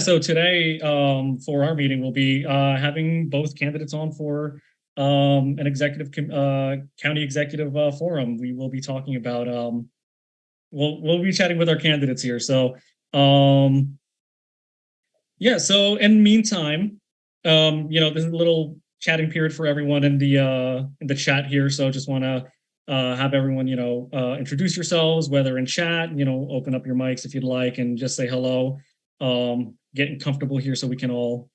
So today, for our meeting, we'll be having both candidates on for an executive county executive forum. We will be talking about we'll be chatting with our candidates here. So yeah. So in the meantime, this is a little chatting period for everyone in the chat here. So just want to have everyone introduce yourselves, whether in chat, open up your mics if you'd like, and just say hello. Getting comfortable here so we can all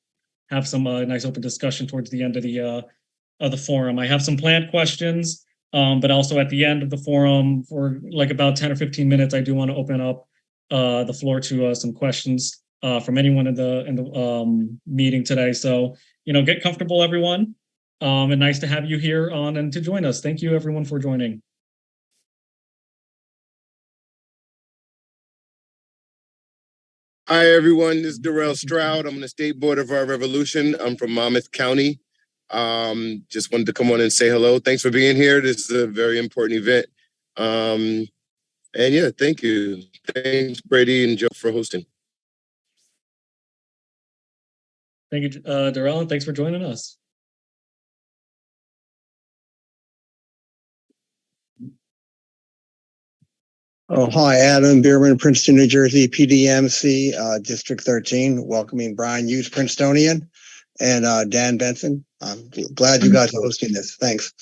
have some nice open discussion towards the end of the forum. I have some planned questions, but also at the end of the forum for like about 10 or 15 minutes, I do want to open up the floor to some questions from anyone in the meeting today. So get comfortable, everyone, and nice to have you here on and to join us. Thank you, everyone, for joining. Hi, everyone. This is Darrell Stroud. I'm on the State Board of Our Revolution. I'm from Monmouth County. Just wanted to come on and say hello. Thanks for being here. This is a very important event. And yeah, thank you. Thanks, Brady and Joe, for hosting. Thank you, Darrell, and thanks for joining us. Oh, hi, Adam Bierman, Princeton, New Jersey, PDMC, District 13, welcoming Brian Hughes, Princetonian, and Dan Benson. I'm glad you guys are hosting this. Thanks.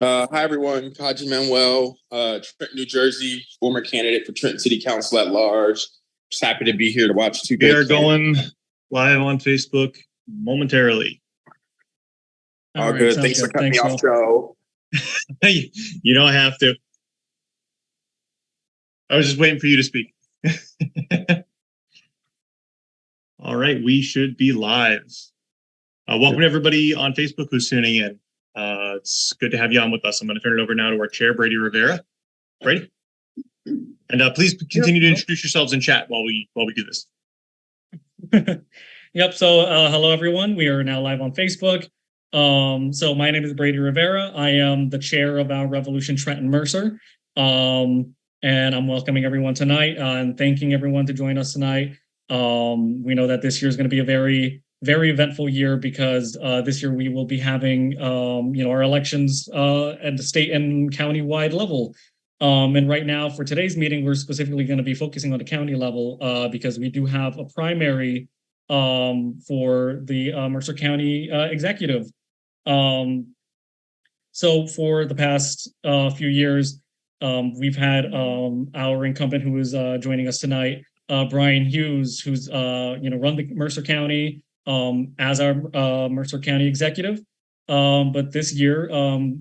Hi, everyone. Kaji Manuel, Trenton, New Jersey, former candidate for Trenton City Council at large. Just happy to be here to watch two. We are going live on Facebook momentarily. All right, good. Thanks for cutting me off, Joe. You don't have to. I was just waiting for you to speak. All right, we should be live. Welcome to everybody on Facebook who's tuning in. It's good to have you on with us. I'm going to turn it over now to our chair, Brady Rivera. Brady, and please continue to introduce yourselves in chat while we do this. Yep. So hello, everyone. We are now live on Facebook. So my name is Brady Rivera. I am the chair of our Revolution Trenton Mercer. And I'm welcoming everyone tonight and thanking everyone to join us tonight. We know that this year is going to be a very, very eventful year because this year we will be having, our elections at the state and county-wide level. And right now for today's meeting, we're specifically going to be focusing on the county level because we do have a primary for the Mercer County executive. So for the past few years, we've had our incumbent who is joining us tonight, Brian Hughes, who's run the Mercer County as our Mercer County executive. But this year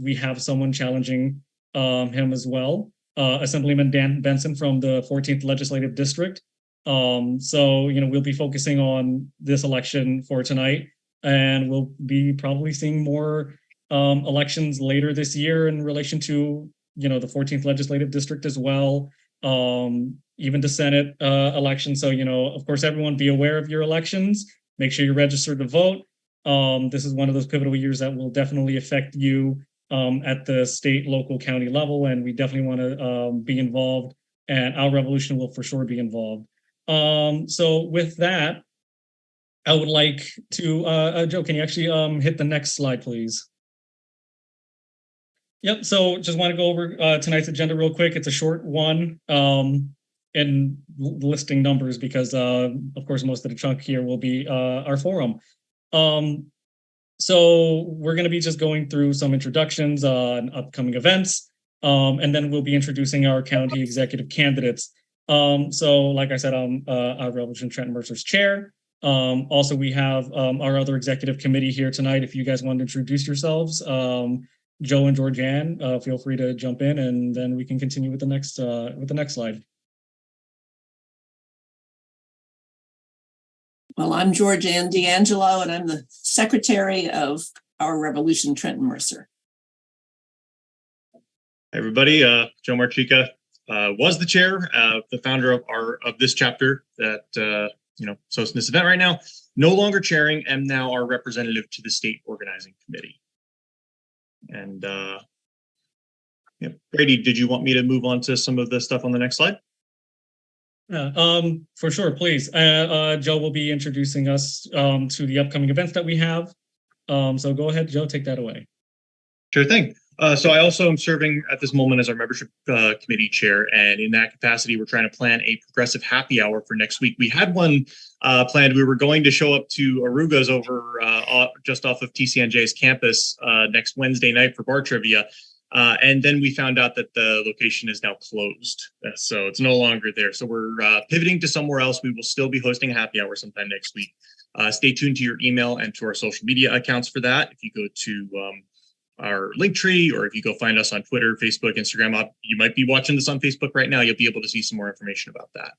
we have someone challenging him as well, Assemblyman Benson from the 14th Legislative District. So we'll be focusing on this election for tonight. And we'll be probably seeing more elections later this year in relation to, the 14th Legislative District as well, even the Senate election. So, of course, everyone be aware of your elections. Make sure you're registered to vote. This is one of those pivotal years that will definitely affect you at the state, local, county level. And we definitely want to be involved. And our revolution will for sure be involved. So with that, I would like to, Joe, can you actually hit the next slide, please? Yep, so just want to go over tonight's agenda real quick. It's a short one in listing numbers because, of course, most of the chunk here will be our forum. So we're going to be just going through some introductions on upcoming events, and then we'll be introducing our county executive candidates. So like I said, I'm our Revolution Trenton Mercer's chair. Also, we have our other executive committee here tonight. If you guys want to introduce yourselves, Joe and Georgianne, feel free to jump in, and then we can continue with the next slide. Well, I'm Georgianne D'Angelo, and I'm the secretary of our Revolution Trenton Mercer. Hey everybody, Joe Marchica was the chair, the founder of this chapter that. So in this event right now, no longer chairing, am now our representative to the state organizing committee. And Brady, did you want me to move on to some of the stuff on the next slide? Yeah, for sure, please. Joe will be introducing us to the upcoming events that we have. So go ahead, Joe, take that away. Sure thing. So I also am serving at this moment as our membership committee chair, and in that capacity, we're trying to plan a progressive happy hour for next week. We had one planned. We were going to show up to Aruga's over just off of TCNJ's campus next Wednesday night for bar trivia, and then we found out that the location is now closed, so it's no longer there. So we're pivoting to somewhere else. We will still be hosting a happy hour sometime next week. Stay tuned to your email and to our social media accounts for that. If you go to our link tree, or if you go find us on Twitter, Facebook, Instagram, you might be watching this on Facebook right now. You'll be able to see some more information about that.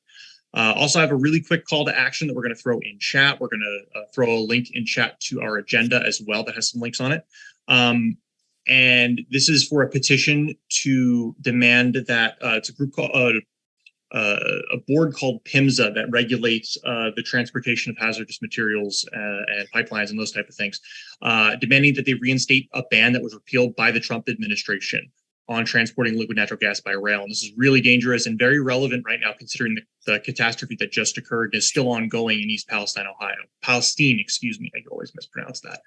Also, I have a really quick call to action that we're going to throw in chat. We're going to throw a link in chat to our agenda as well that has some links on it. And this is for a petition to demand that it's a group called a board called PIMSA that regulates the transportation of hazardous materials and pipelines and those type of things, demanding that they reinstate a ban that was repealed by the Trump administration on transporting liquid natural gas by rail. And this is really dangerous and very relevant right now, considering the catastrophe that just occurred and is still ongoing in East Palestine, Ohio. Palestine, excuse me, I always mispronounce that.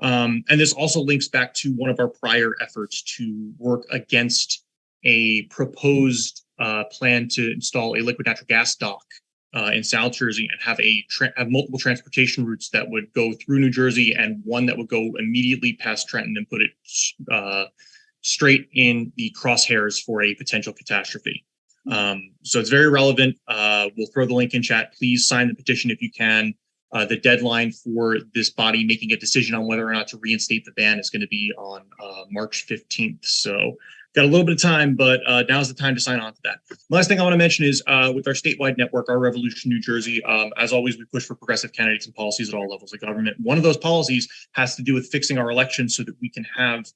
And this also links back to one of our prior efforts to work against a proposed plan to install a liquid natural gas dock in South Jersey and have multiple transportation routes that would go through New Jersey and one that would go immediately past Trenton and put it straight in the crosshairs for a potential catastrophe. So it's very relevant. We'll throw the link in chat. Please sign the petition if you can. The deadline for this body making a decision on whether or not to reinstate the ban is going to be on March 15th. So got a little bit of time, but now's the time to sign on to that. The last thing I want to mention is with our statewide network, our Revolution New Jersey, as always, we push for progressive candidates and policies at all levels of government. One of those policies has to do with fixing our elections so that we can have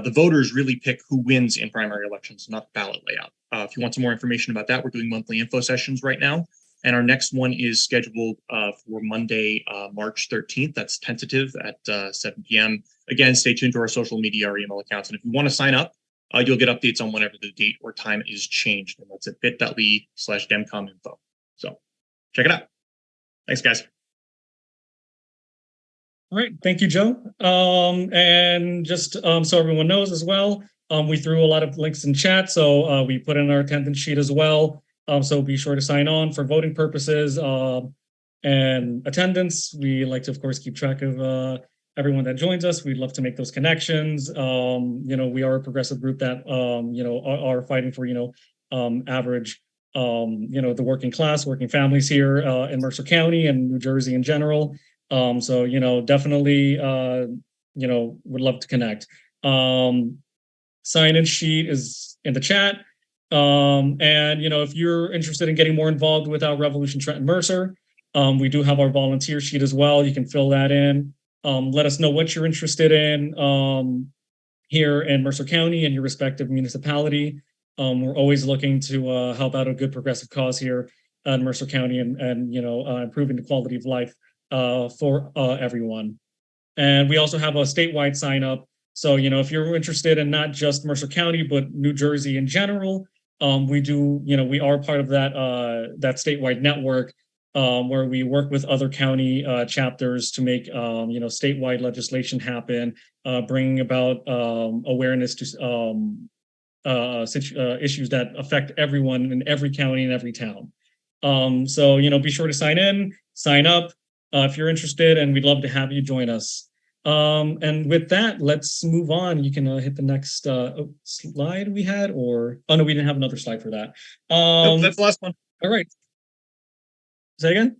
the voters really pick who wins in primary elections, not the ballot layout. If you want some more information about that, we're doing monthly info sessions right now. And our next one is scheduled for Monday, March 13th. That's tentative at 7 p.m. Again, stay tuned to our social media, our email accounts. And if you want to sign up, you'll get updates on whenever the date or time is changed. And that's at bit.ly/demcominfo. So check it out. Thanks, guys. All right. Thank you, Joe. And just so everyone knows as well, we threw a lot of links in chat. So we put in our attendance sheet as well. So be sure to sign on for voting purposes and attendance. We like to, of course, keep track of everyone that joins us. We'd love to make those connections. We are a progressive group that, are fighting for, average, the working class, working families here in Mercer County and New Jersey in general. So, definitely, would love to connect. Sign-in sheet is in the chat. And, if you're interested in getting more involved with our Revolution Trenton Mercer, we do have our volunteer sheet as well. You can fill that in. Let us know what you're interested in here in Mercer County and your respective municipality. We're always looking to help out a good progressive cause here in Mercer County and improving the quality of life for everyone. And we also have a statewide sign up. So, if you're interested in not just Mercer County, but New Jersey in general, we are part of that statewide network where we work with other county chapters to make, statewide legislation happen, bringing about awareness to issues that affect everyone in every county and every town. So, be sure to sign up if you're interested, and we'd love to have you join us. And with that, let's move on. You can hit the next slide we had, or oh no, we didn't have another slide for that. Nope, that's the last one. All right. Say again?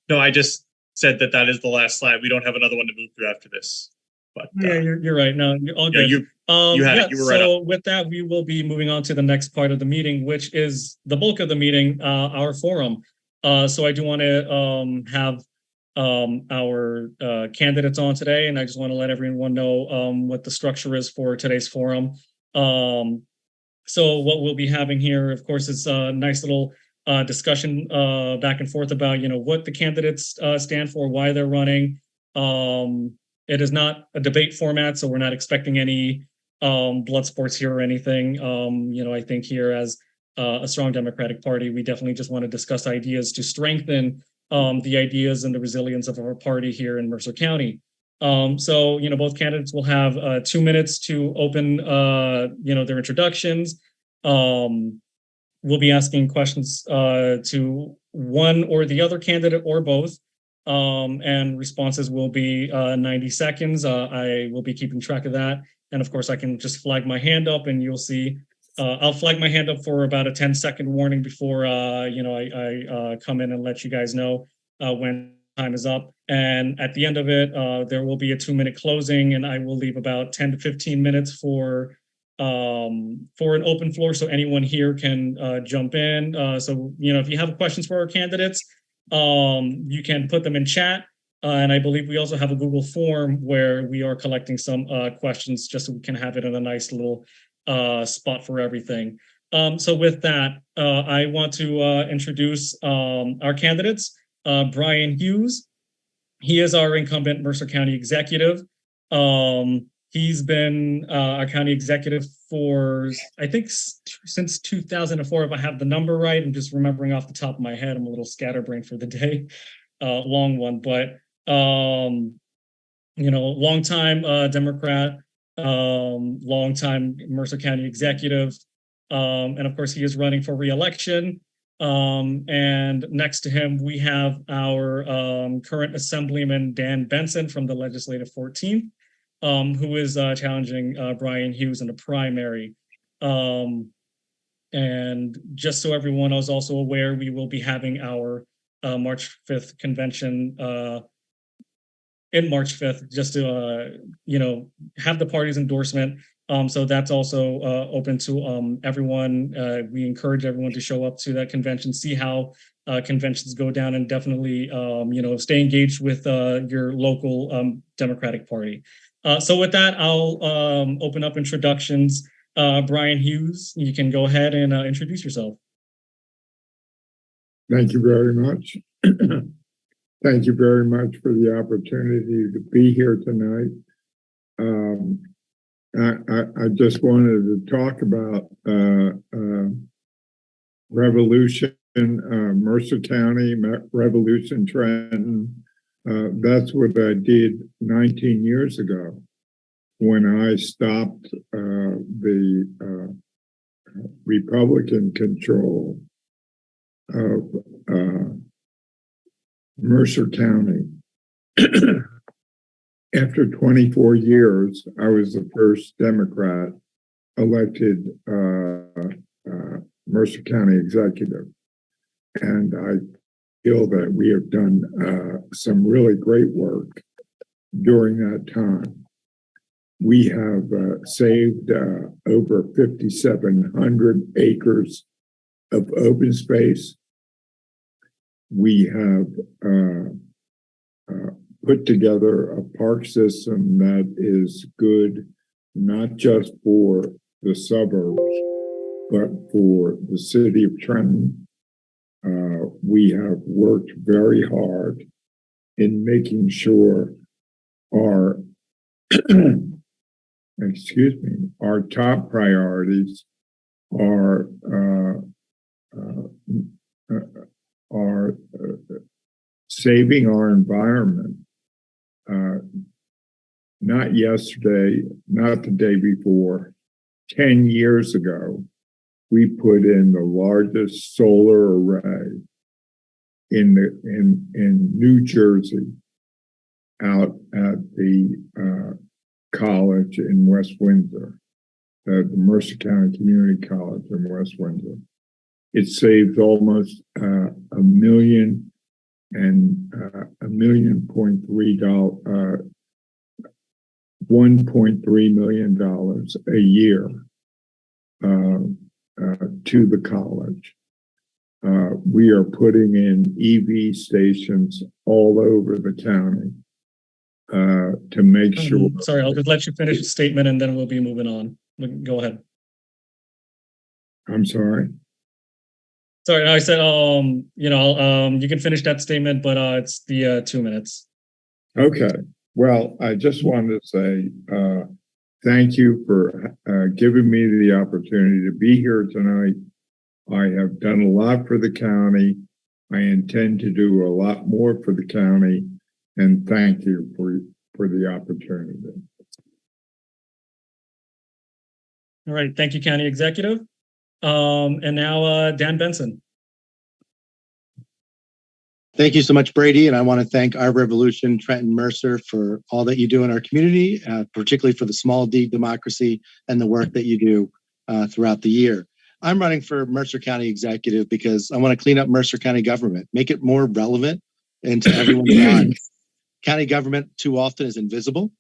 No, I just said that is the last slide. We don't have another one to move through after this. But yeah, you're right. No, you're all good. You had it. You were right up. So with that, we will be moving on to the next part of the meeting, which is the bulk of the meeting, our forum. So I do want to have our candidates on today, and I just want to let everyone know what the structure is for today's forum. So what we'll be having here, of course, is a nice little discussion back and forth about what the candidates stand for, why they're running. It is not a debate format, so we're not expecting any blood sports here or anything. I think here, as a strong Democratic Party. We definitely just want to discuss ideas to strengthen the ideas and the resilience of our party here in Mercer County. So, both candidates will have 2 minutes to open, their introductions. We'll be asking questions to one or the other candidate or both. And responses will be 90 seconds. I will be keeping track of that. And of course, I can just flag my hand up and you'll see, I'll flag my hand up for about a 10-second warning before, I come in and let you guys know when time is up. And at the end of it, there will be a 2-minute closing and I will leave about 10 to 15 minutes for an open floor so anyone here can jump in. So, if you have questions for our candidates, you can put them in chat. And I believe we also have a Google form where we are collecting some questions just so we can have it in a nice little spot for everything. So with that, I want to introduce our candidates. Brian Hughes, he is our incumbent Mercer County executive. He's been our county executive for, I think, since 2004, if I have the number right. I'm just remembering off the top of my head. I'm a little scatterbrained for the day, long one, but, long time Democrat, long time Mercer County executive. And of course, he is running for re-election. And next to him, we have our current Assemblyman, Dan Benson from the Legislative 14th. Who is challenging Brian Hughes in the primary. And just so everyone is also aware, we will be having our March 5th convention in March 5th, just to, have the party's endorsement. So that's also open to everyone. We encourage everyone to show up to that convention, see how conventions go down, and definitely, stay engaged with your local Democratic Party. So with that, I'll open up introductions. Brian Hughes, you can go ahead and introduce yourself. Thank you very much. Thank you very much for the opportunity to be here tonight. I just wanted to talk about Revolution, Mercer County, Revolution, Trenton. That's what I did 19 years ago when I stopped the Republican control of Mercer County. After 24 years, I was the first Democrat elected Mercer County executive. And I feel that we have done some really great work during that time. We have saved over 5,700 acres of open space. We have put together a park system that is good, not just for the suburbs, but for the city of Trenton. We have worked very hard in making sure our, our top priorities are saving our environment. Not yesterday, not the day before, 10 years ago, we put in the largest solar array in New Jersey out at the college in West Windsor, the Mercer County Community College in West Windsor. It saved almost $1.3 million a year to the college. We are putting in EV stations all over the county to make sure. Sorry, I'll just let you finish the statement and then we'll be moving on. Go ahead. I'm sorry. Sorry, I said, you can finish that statement, but it's the 2 minutes. Okay. Well, I just wanted to say thank you for giving me the opportunity to be here tonight I have done a lot for the county. I intend to do a lot more for the county, and thank you for the opportunity. All right, thank you, County Executive. And now Dan Benson. Thank you so much, Brady. And I want to thank our Revolution, Trenton, Mercer, for all that you do in our community, particularly for the small D democracy and the work that you do throughout the year. I'm running for Mercer County Executive because I want to clean up Mercer County government, make it more relevant into everyone's lives. County government too often is invisible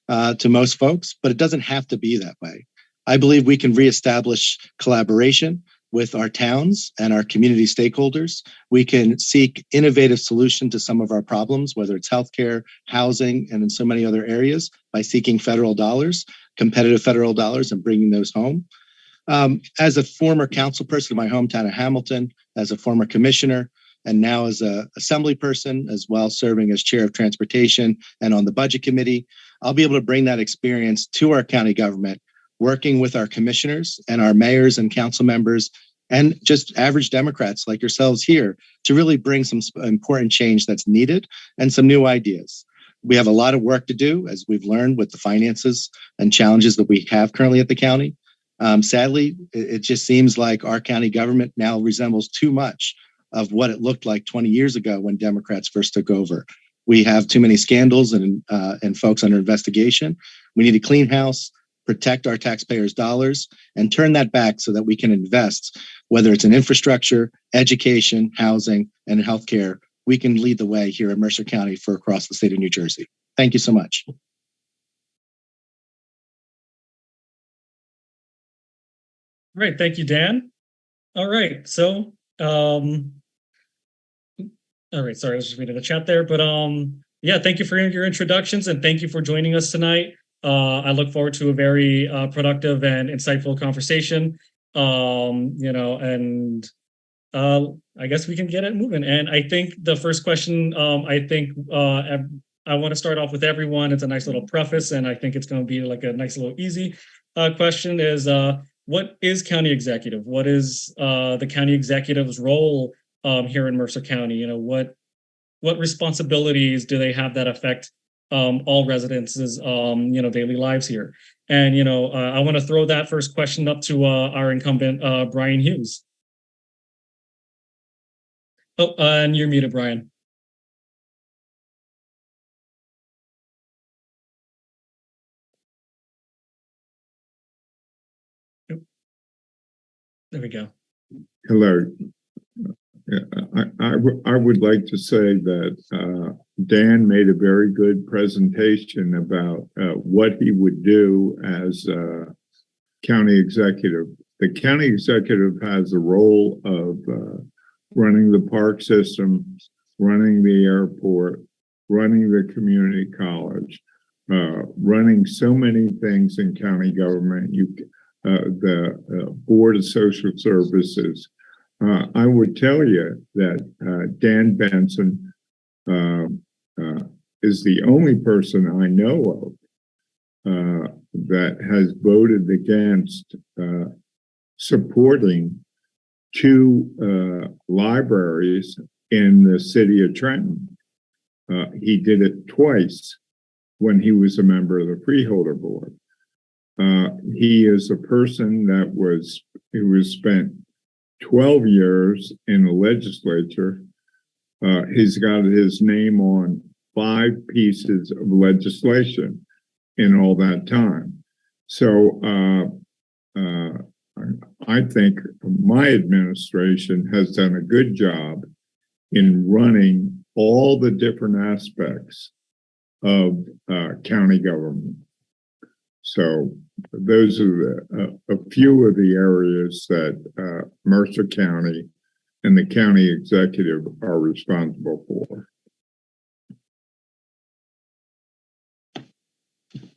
to most folks, but it doesn't have to be that way. I believe we can reestablish collaboration with our towns and our community stakeholders. We can seek innovative solutions to some of our problems, whether it's healthcare, housing, and in so many other areas, by seeking federal dollars, competitive federal dollars, and bringing those home. As a former council person in my hometown of Hamilton, as a former commissioner, and now as an assembly person, as well serving as chair of transportation and on the budget committee, I'll be able to bring that experience to our county government, working with our commissioners and our mayors and council members and just average Democrats like yourselves here to really bring some important change that's needed and some new ideas. We have a lot of work to do, as we've learned with the finances and challenges that we have currently at the county. Sadly, it just seems like our county government now resembles too much of what it looked like 20 years ago when Democrats first took over. We have too many scandals and folks under investigation. We need a clean house, protect our taxpayers' dollars, and turn that back so that we can invest, whether it's in infrastructure, education, housing, and healthcare. We can lead the way here in Mercer County for across the state of New Jersey. Thank you so much. Great, thank you, Dan. All right, so, all right, sorry, I was just reading the chat there, but yeah, thank you for your introductions and thank you for joining us tonight. I look forward to a very productive and insightful conversation, and I guess we can get it moving. And I think the first question, I want to start off with everyone. It's a nice little preface, and I think it's going to be like a nice little easy question is, what is county executive? What is the county executive's role here in Mercer County? You know, what responsibilities do they have that affect all residents' daily lives here? And I want to throw that first question up to our incumbent, Brian Hughes. Oh, and you're muted, Brian. There we go. Hello. I would like to say that Dan made a very good presentation about what he would do as county executive. The county executive has a role of running the park system, running the airport, running the community college, running so many things in county government. The Board of Social Services. I would tell you that Dan Benson is the only person I know of that has voted against supporting two libraries in the city of Trenton. He did it twice when he was a member of the Freeholder Board. He is a person who was spent 12 years in the legislature. He's got his name on 5 pieces of legislation in all that time. So I think my administration has done a good job in running all the different aspects of county government. So those are a few of the areas that Mercer County and the county executive are responsible for.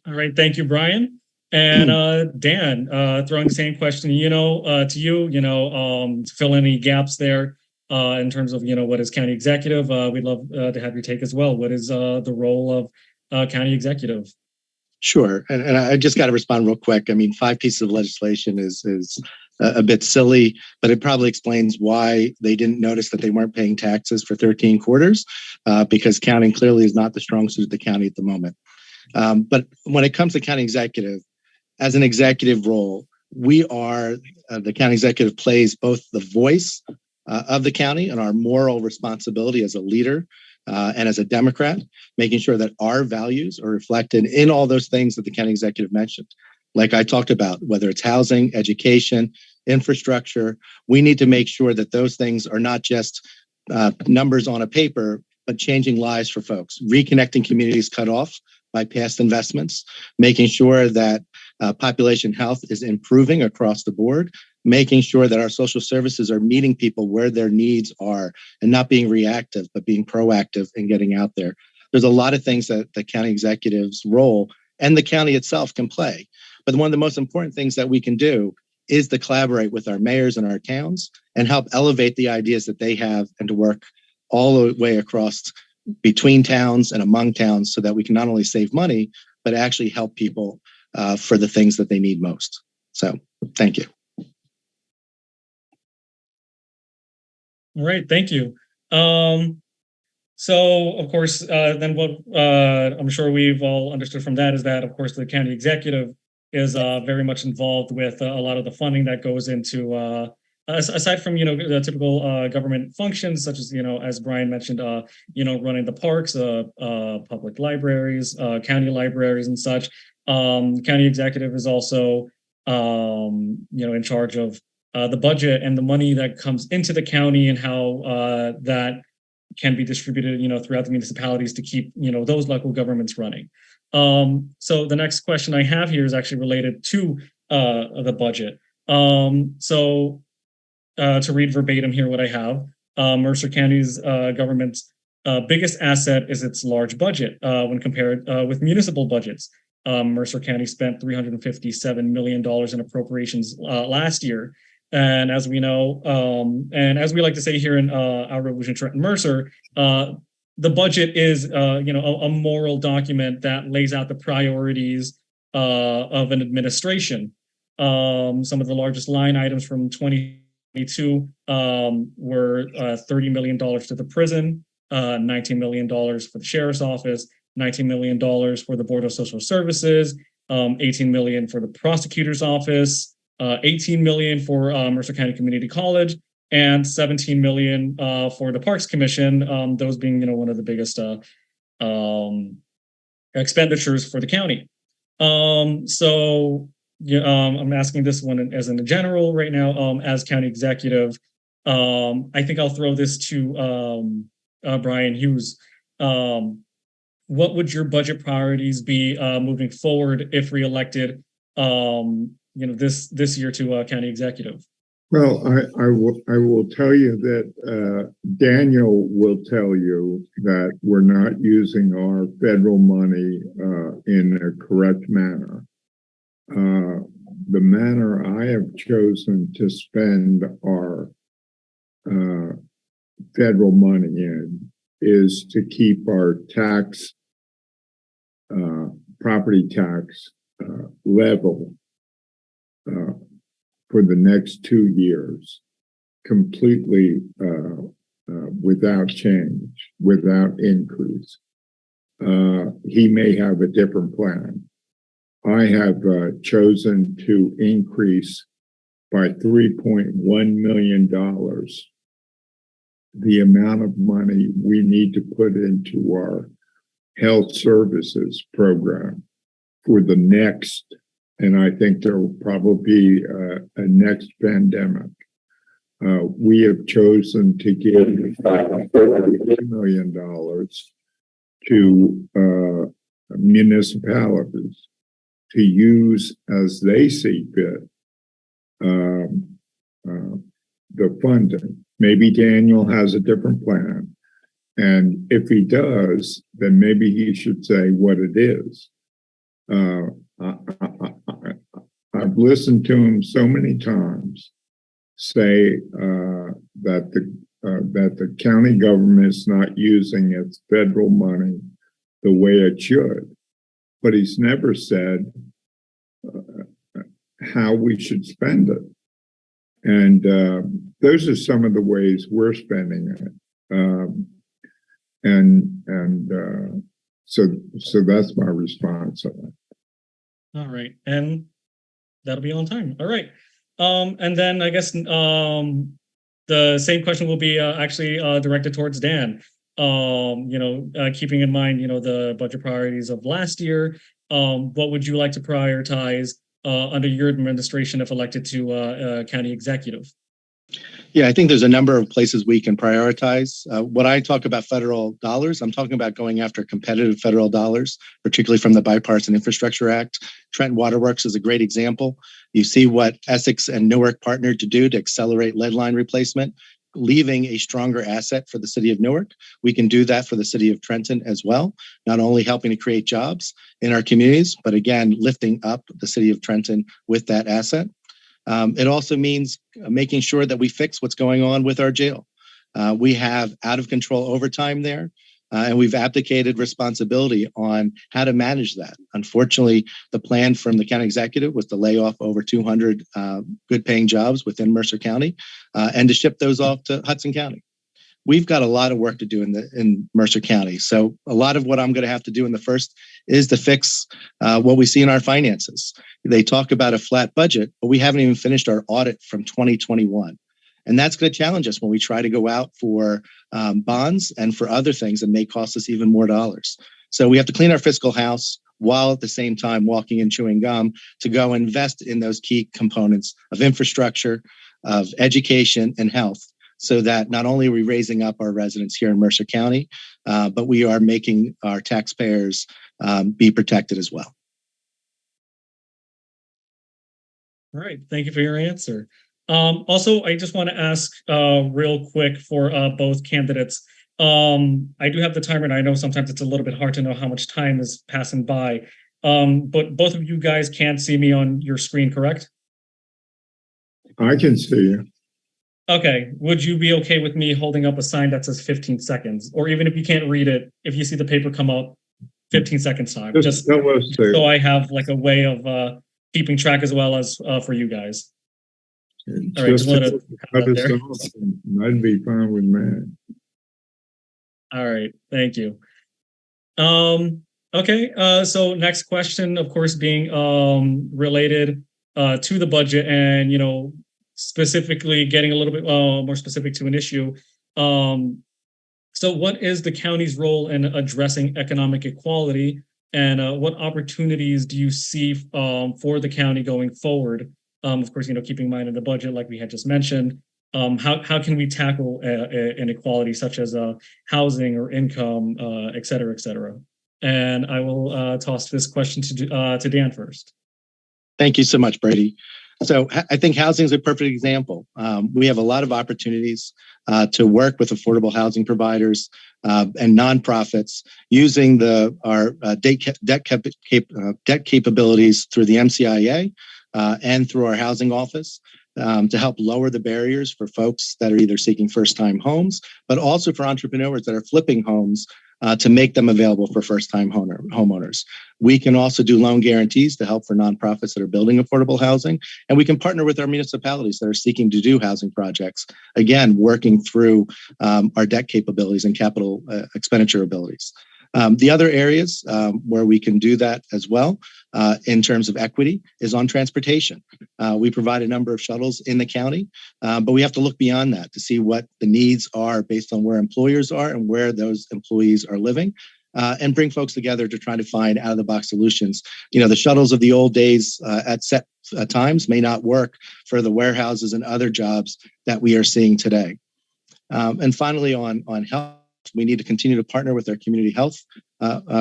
All right, thank you, Brian. And Dan, throwing the same question, to you, to fill any gaps there in terms of, what is county executive? We'd love to have your take as well. What is the role of county executive? Sure. And I just got to respond real quick. I mean, 5 pieces of legislation is a bit silly, but it probably explains why they didn't notice that they weren't paying taxes for 13 quarters, because counting clearly is not the strong suit of the county at the moment. But when it comes to county executive, as an executive role, we are, the county executive plays both the voice of the county and our moral responsibility as a leader and as a Democrat, making sure that our values are reflected in all those things that the county executive mentioned. Like I talked about, whether it's housing, education, infrastructure, we need to make sure that those things are not just numbers on a paper, but changing lives for folks, reconnecting communities cut off by past investments, making sure that population health is improving across the board, making sure that our social services are meeting people where their needs are and not being reactive, but being proactive and getting out there. There's a lot of things that the county executive's role and the county itself can play. But one of the most important things that we can do is to collaborate with our mayors and our towns and help elevate the ideas that they have and to work all the way across between towns and among towns so that we can not only save money, but actually help people for the things that they need most. So thank you. All right, thank you. So, of course, then what I'm sure we've all understood from that is that, of course, the county executive is very much involved with a lot of the funding that goes into, aside from, the typical government functions, such as, as Brian mentioned, running the parks, public libraries, county libraries and such. County executive is also, in charge of the budget and the money that comes into the county and how that can be distributed, throughout the municipalities to keep, those local governments running. So the next question I have here is actually related to the budget. So to read verbatim here what I have, Mercer County's government's biggest asset is its large budget when compared with municipal budgets. Mercer County spent $357 million in appropriations last year. And as we know, and as we like to say here in our Revolution Trenton Mercer, the budget is, a moral document that lays out the priorities of an administration. Some of the largest line items from 2022 were $30 million to the prison, $19 million for the sheriff's office, $19 million for the Board of Social Services, $18 million for the prosecutor's office, $18 million for Mercer County Community College, and $17 million for the Parks Commission, those being, one of the biggest expenditures for the county. So I'm asking this one as in a general right now, as county executive. I think I'll throw this to Brian Hughes. What would your budget priorities be moving forward if reelected? This year to county executive? Well, I will tell you that Daniel will tell you that we're not using our federal money in a correct manner. The manner I have chosen to spend our federal money in is to keep our tax, property tax level for the next 2 years, completely without change, without increase. He may have a different plan. I have chosen to increase by $3.1 million the amount of money we need to put into our health services program for the next, and I think there will probably be a next pandemic. We have chosen to give $30 million to municipalities to use as they see fit the funding. Maybe Daniel has a different plan. And if he does, then maybe he should say what it is. I've listened to him so many times say that the county government is not using its federal money the way it should, but he's never said how we should spend it. And those are some of the ways we're spending it. So that's my response on that. All right, and that'll be on time. All right, and then I guess the same question will be actually directed towards Dan. Keeping in mind, the budget priorities of last year, what would you like to prioritize under your administration if elected to county executive? Yeah, I think there's a number of places we can prioritize. When I talk about federal dollars, I'm talking about going after competitive federal dollars, particularly from the Bipartisan Infrastructure Act. Trenton Waterworks is a great example. You see what Essex and Newark partnered to do to accelerate lead line replacement, leaving a stronger asset for the city of Newark. We can do that for the city of Trenton as well, not only helping to create jobs in our communities, but again, lifting up the city of Trenton with that asset. It also means making sure that we fix what's going on with our jail. We have out of control overtime there, and we've abdicated responsibility on how to manage that. Unfortunately, the plan from the county executive was to lay off over 200 good paying jobs within Mercer County and to ship those off to Hudson County. We've got a lot of work to do in Mercer County. So a lot of what I'm going to have to do in the first is to fix what we see in our finances. They talk about a flat budget, but we haven't even finished our audit from 2021. And that's going to challenge us when we try to go out for bonds and for other things that may cost us even more dollars. So we have to clean our fiscal house while at the same time walking and chewing gum to go invest in those key components of infrastructure, of education, and health, so that not only are we raising up our residents here in Mercer County, but we are making our taxpayers be protected as well. All right, thank you for your answer. Also, I just want to ask real quick for both candidates. I do have the timer, and I know sometimes it's a little bit hard to know how much time is passing by, but both of you guys can't see me on your screen, correct? I can see you. Okay, would you be okay with me holding up a sign that says 15 seconds? Or even if you can't read it, if you see the paper come up, 15 seconds time. Just so I have like a way of keeping track as well as for you guys. All right, just wanted to have that there. I'd be fine with me. All right, thank you. Okay, so next question, of course, being related to the budget and, specifically getting a little bit more specific to an issue. So what is the county's role in addressing economic equality, and what opportunities do you see for the county going forward? Of course, keeping in mind in the budget, like we had just mentioned, how can we tackle inequality such as housing or income, et cetera, et cetera? And I will toss this question to Dan first. Thank you so much, Brady. So I think housing is a perfect example. We have a lot of opportunities to work with affordable housing providers and nonprofits using our debt capabilities through the MCIA and through our housing office to help lower the barriers for folks that are either seeking first-time homes, but also for entrepreneurs that are flipping homes to make them available for first-time homeowners. We can also do loan guarantees to help for nonprofits that are building affordable housing, and we can partner with our municipalities that are seeking to do housing projects, again, working through our debt capabilities and capital expenditure abilities. The other areas where we can do that as well in terms of equity is on transportation. We provide a number of shuttles in the county, but we have to look beyond that to see what the needs are based on where employers are and where those employees are living, and bring folks together to try to find out-of-the-box solutions. The shuttles of the old days at set times may not work for the warehouses and other jobs that we are seeing today. And finally, on health, we need to continue to partner with our community health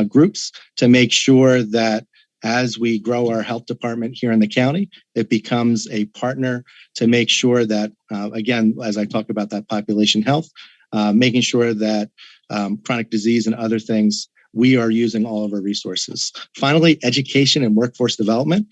groups to make sure that as we grow our health department here in the county, it becomes a partner to make sure that, again, as I talk about that population health, making sure that chronic disease and other things, we are using all of our resources. Finally, education and workforce development.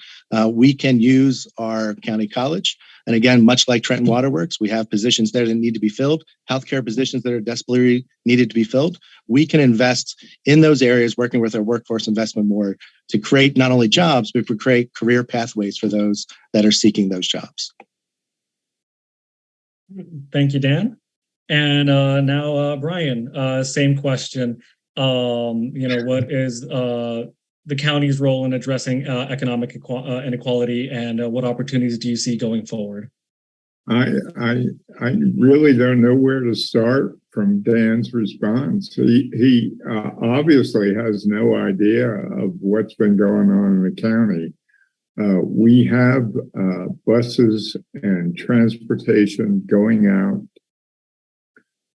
We can use our county college. And again, much like Trenton Waterworks, we have positions there that need to be filled, healthcare positions that are desperately needed to be filled. We can invest in those areas, working with our workforce investment board to create not only jobs, but to create career pathways for those that are seeking those jobs. Thank you, Dan. And now, Brian, same question. What is the county's role in addressing economic inequality, and what opportunities do you see going forward? I really don't know where to start from Dan's response. He obviously has no idea of what's been going on in the county. We have buses and transportation going out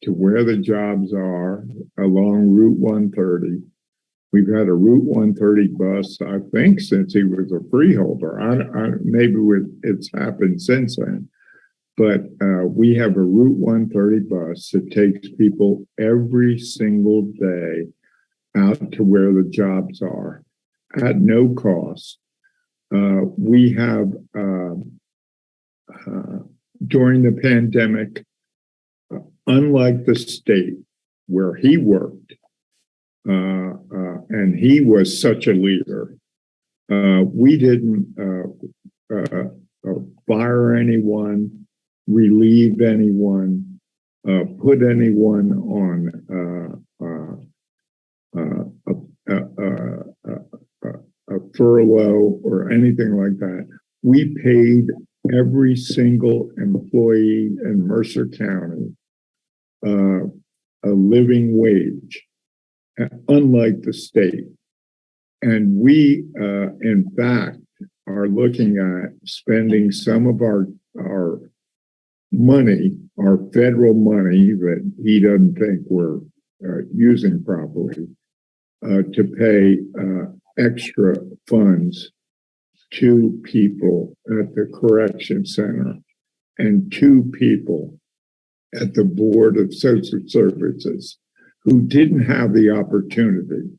to where the jobs are along Route 130. We've had a Route 130 bus, I think, since he was a freeholder. Maybe it's happened since then. But we have a Route 130 bus that takes people every single day out to where the jobs are at no cost. We have, during the pandemic, unlike the state where he worked, and he was such a leader, we didn't fire anyone, relieve anyone, put anyone on a furlough or anything like that. We paid every single employee in Mercer County a living wage, unlike the state. And we, in fact, are looking at spending some of our money, our federal money that he doesn't think we're using properly, to pay extra funds to people at the correction center and to people at the Board of Social Services who didn't have the opportunity,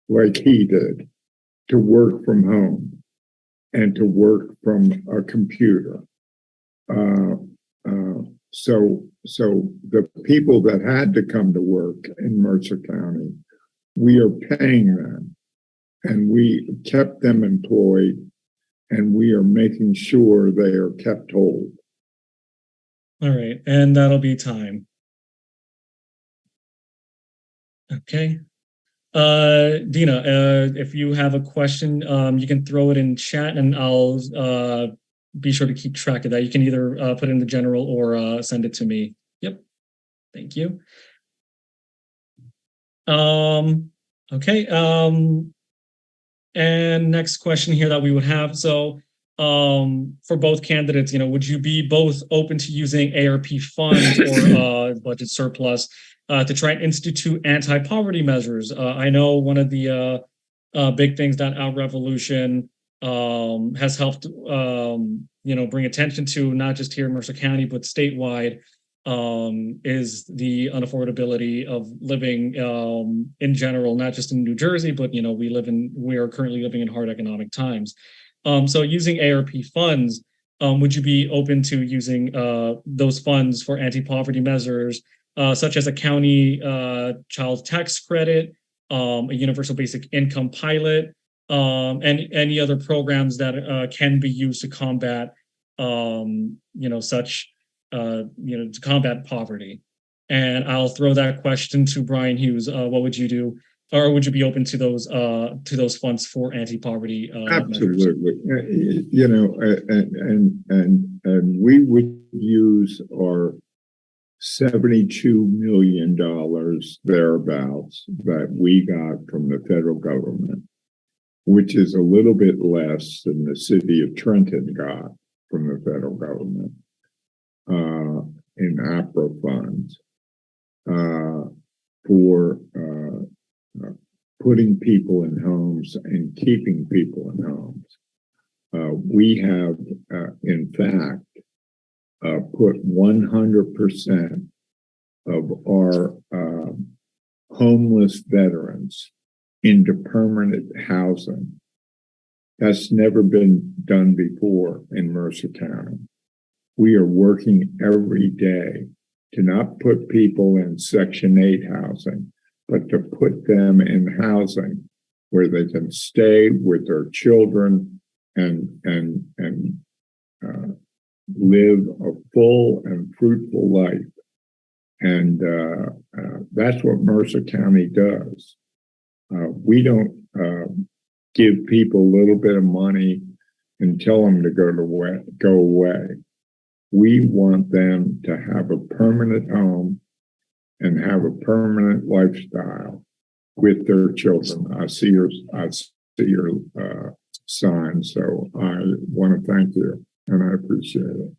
like he did, to work from home and to work from a computer. So the people that had to come to work in Mercer County, we are paying them, and we kept them employed, and we are making sure they are kept whole. All right, and that'll be time. Okay. Dina, if you have a question, you can throw it in chat, and I'll be sure to keep track of that. You can either put it in the general or send it to me. Yep. Thank you. Okay. And next question here that we would have. So for both candidates, would you be both open to using ARP funds or budget surplus to try and institute anti-poverty measures? I know one of the big things that our revolution has helped, bring attention to, not just here in Mercer County, but statewide, is the unaffordability of living in general, not just in New Jersey, but we are currently living in hard economic times. So using ARP funds, would you be open to using those funds for anti-poverty measures, such as a county child tax credit, a universal basic income pilot, and any other programs that can be used to combat, to combat poverty? And I'll throw that question to Brian Hughes. What would you do, or would you be open to those funds for anti-poverty Absolutely. Measures? And we would use our $72 million thereabouts that we got from the federal government, which is a little bit less than the city of Trenton got from the federal government in APRA funds for putting people in homes and keeping people in homes. We have, in fact, put 100% of our homeless veterans into permanent housing. That's never been done before in Mercer County. We are working every day to not put people in Section 8 housing, but to put them in housing where they can stay with their children and live a full and fruitful life. And that's what Mercer County does. We don't give people a little bit of money and tell them to go away. We want them to have a permanent home and have a permanent lifestyle with their children. I see your sign, so I want to thank you, and I appreciate it.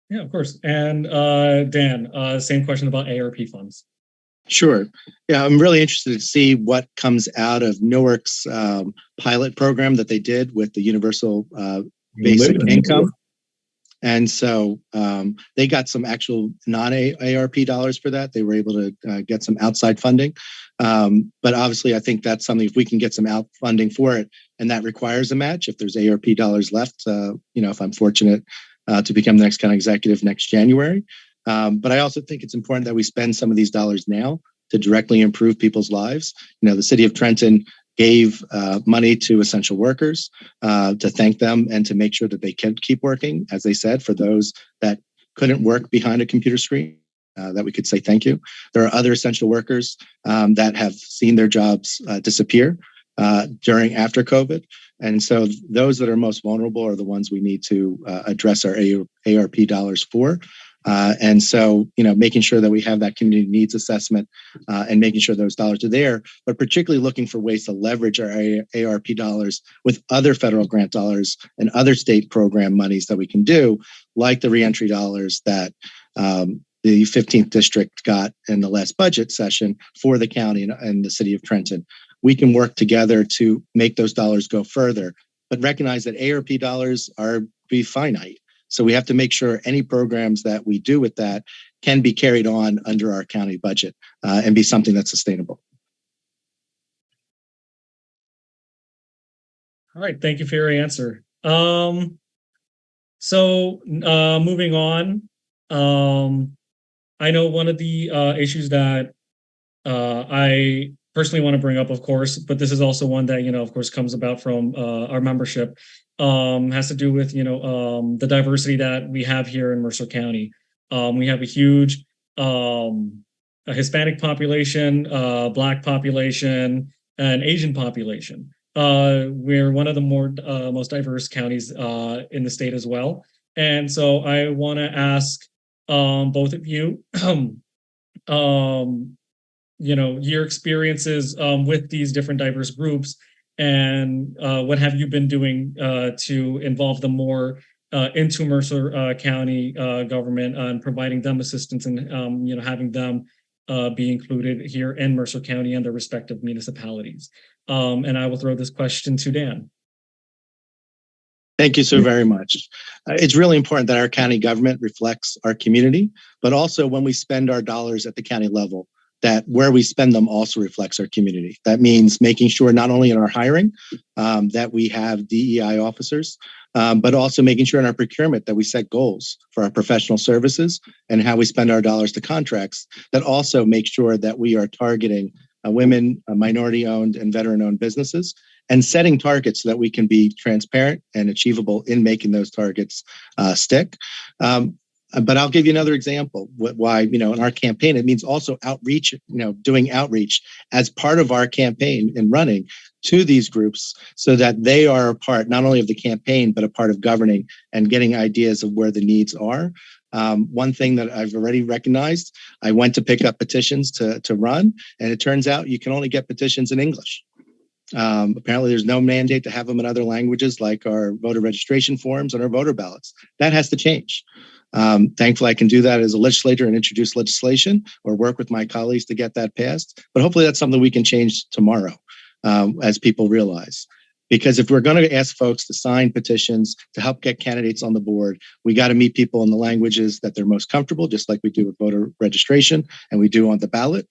Yeah, of course. And Dan, same question about ARP funds. Sure. Yeah, I'm really interested to see what comes out of Newark's pilot program that they did with the universal basic income. And so they got some actual non-ARP dollars for that. They were able to get some outside funding. But obviously, I think that's something, if we can get some out funding for it, and that requires a match, if there's ARP dollars left, if I'm fortunate to become the next county executive next January. But I also think it's important that we spend some of these dollars now to directly improve people's lives. The city of Trenton gave money to essential workers to thank them and to make sure that they can keep working, as they said, for those that couldn't work behind a computer screen, that we could say thank you. There are other essential workers that have seen their jobs disappear after COVID. And so those that are most vulnerable are the ones we need to address our ARP dollars for. And so, making sure that we have that community needs assessment and making sure those dollars are there, but particularly looking for ways to leverage our ARP dollars with other federal grant dollars and other state program monies that we can do, like the reentry dollars that the 15th district got in the last budget session for the county and the city of Trenton. We can work together to make those dollars go further, but recognize that ARP dollars be finite. So we have to make sure any programs that we do with that can be carried on under our county budget and be something that's sustainable. All right, thank you for your answer. So moving on, I know one of the issues that I personally want to bring up, of course, but this is also one that, of course, comes about from our membership, has to do with, the diversity that we have here in Mercer County. We have a huge Hispanic population, Black population, and Asian population. We're one of the most diverse counties in the state as well. And so I want to ask both of you, your experiences with these different diverse groups, and what have you been doing to involve them more into Mercer County government and providing them assistance and having them be included here in Mercer County and their respective municipalities. And I will throw this question to Dan. Thank you so very much. It's really important that our county government reflects our community, but also when we spend our dollars at the county level, that where we spend them also reflects our community. That means making sure not only in our hiring that we have DEI officers, but also making sure in our procurement that we set goals for our professional services and how we spend our dollars to contracts that also make sure that we are targeting women, minority-owned and veteran-owned businesses, and setting targets so that we can be transparent and achievable in making those targets stick. But I'll give you another example. Why, in our campaign, it means also outreach, doing outreach as part of our campaign and running to these groups so that they are a part not only of the campaign, but a part of governing and getting ideas of where the needs are. One thing that I've already recognized, I went to pick up petitions to run, and it turns out you can only get petitions in English. Apparently, there's no mandate to have them in other languages like our voter registration forms and our voter ballots. That has to change. Thankfully, I can do that as a legislator and introduce legislation or work with my colleagues to get that passed. But hopefully that's something we can change tomorrow as people realize. Because if we're going to ask folks to sign petitions to help get candidates on the board, we got to meet people in the languages that they're most comfortable, just like we do with voter registration and we do on the ballot.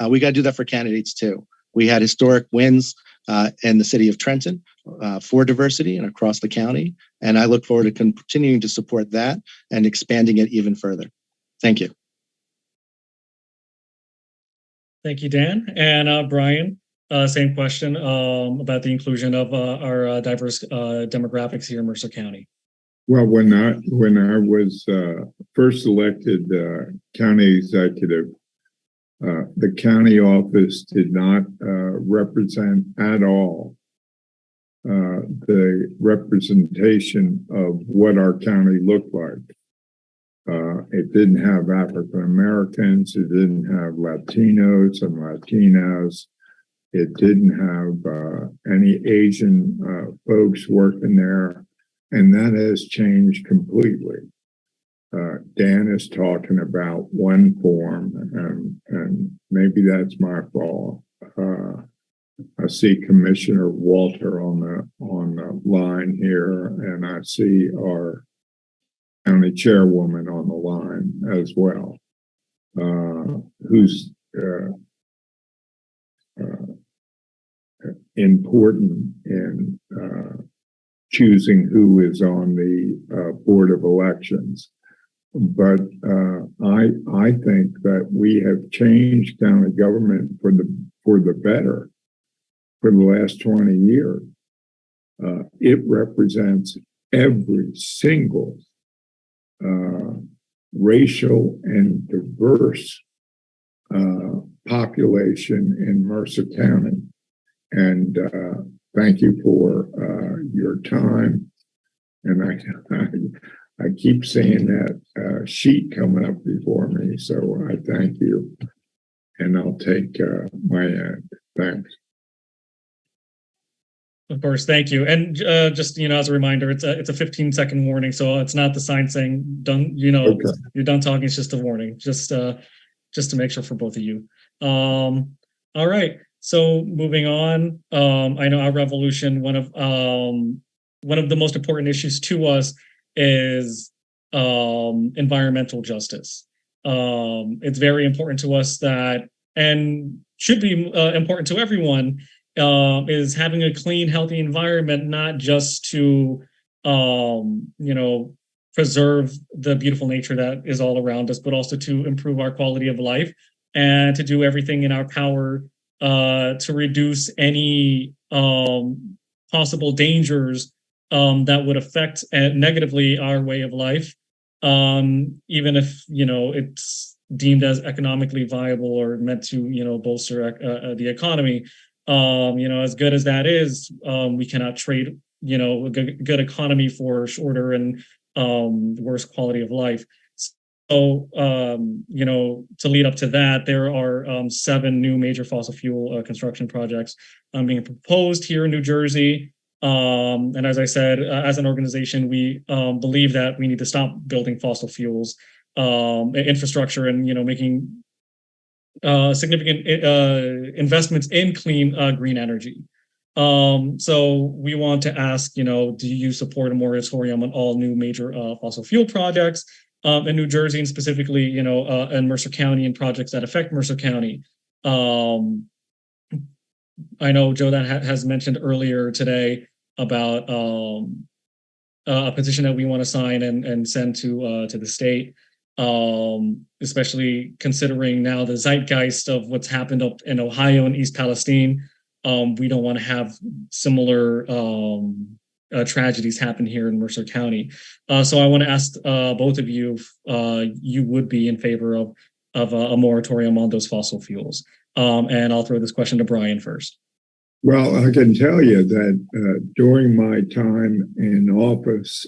We got to do that for candidates too. We had historic wins in the city of Trenton for diversity and across the county. And I look forward to continuing to support that and expanding it even further. Thank you. Thank you, Dan. And Brian, same question about the inclusion of our diverse demographics here in Mercer County. Well, when I was first elected county executive, the county office did not represent at all the representation of what our county looked like. It didn't have African Americans, it didn't have Latinos and Latinas, it didn't have any Asian folks working there, and that has changed completely. Dan is talking about one form, and maybe that's my fault. I see Commissioner Walter on the line here, and I see our county chairwoman on the line as well, who's important in choosing who is on the Board of Elections. But I think that we have changed county government for the better for the last 20 years. It represents every single racial and diverse population in Mercer County. And thank you for your time. And I keep seeing that sheet coming up before me, so I thank you. And I'll take my end. Thanks. Of course, thank you. And just as a reminder, it's a 15-second warning, so it's not the sign saying done. Okay. You're done talking. It's just a warning, just to make sure for both of you. All right. So moving on, I know our revolution. One of the most important issues to us is environmental justice. It's very important to us that, and should be important to everyone, is having a clean, healthy environment, not just to, preserve the beautiful nature that is all around us, but also to improve our quality of life and to do everything in our power to reduce any possible dangers that would affect negatively our way of life, even if, it's deemed as economically viable or meant to, bolster the economy. As good as that is, we cannot trade, a good economy for shorter and worse quality of life. So, to lead up to that, there are 7 new major fossil fuel construction projects being proposed here in New Jersey. And as I said, as an organization, we believe that we need to stop building fossil fuels infrastructure and, making significant investments in clean green energy. So we want to ask, do you support a moratorium on all new major fossil fuel projects in New Jersey, and specifically, in Mercer County and projects that affect Mercer County? I know Joe that has mentioned earlier today about a petition that we want to sign and send to the state, especially considering now the zeitgeist of what's happened up in Ohio and East Palestine. We don't want to have similar tragedies happen here in Mercer County. So I want to ask both of you if you would be in favor of a moratorium on those fossil fuels. And I'll throw this question to Brian first. Well, I can tell you that during my time in office,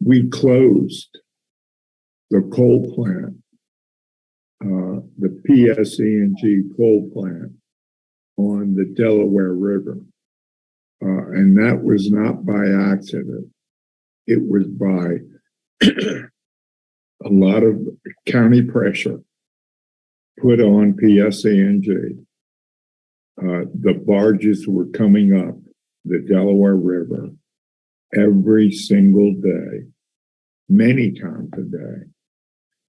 we closed the coal plant, the PSE&G coal plant on the Delaware River. And that was not by accident. It was by a lot of county pressure put on PSE&G. The barges were coming up the Delaware River every single day, many times a day.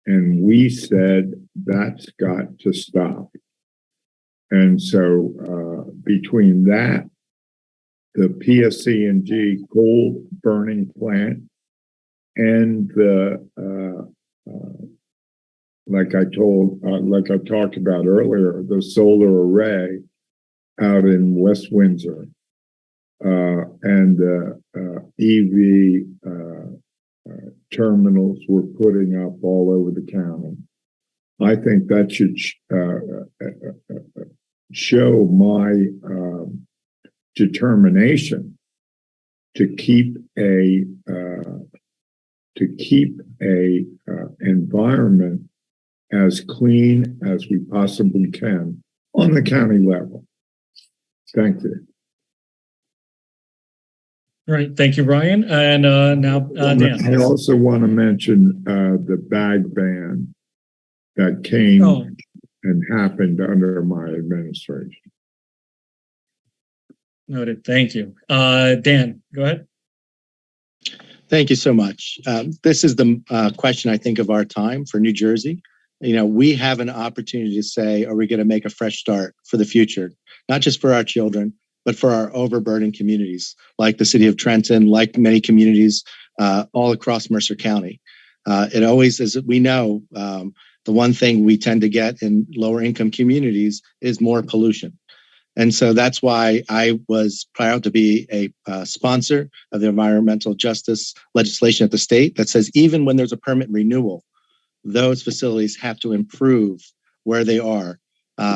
And we said, that's got to stop. And so between that, the PSE&G coal burning plant, and the, like I talked about earlier, the solar array out in West Windsor, and EV terminals we're putting up all over the county. I think that should show my determination to keep a environment as clean as we possibly can on the county level. Thank you. All right, thank you, Brian. And now Dan. I also want to mention the bag ban that came and happened under my administration. Noted. Thank you. Dan, go ahead. Thank you so much. This is the question, I think, of our time for New Jersey. You know, we have an opportunity to say, are we going to make a fresh start for the future? Not just for our children, but for our overburdened communities, like the city of Trenton, like many communities all across Mercer County. It always, as we know, the one thing we tend to get in lower income communities is more pollution. And so that's why I was proud to be a sponsor of the environmental justice legislation at the state that says even when there's a permit renewal, those facilities have to improve where they are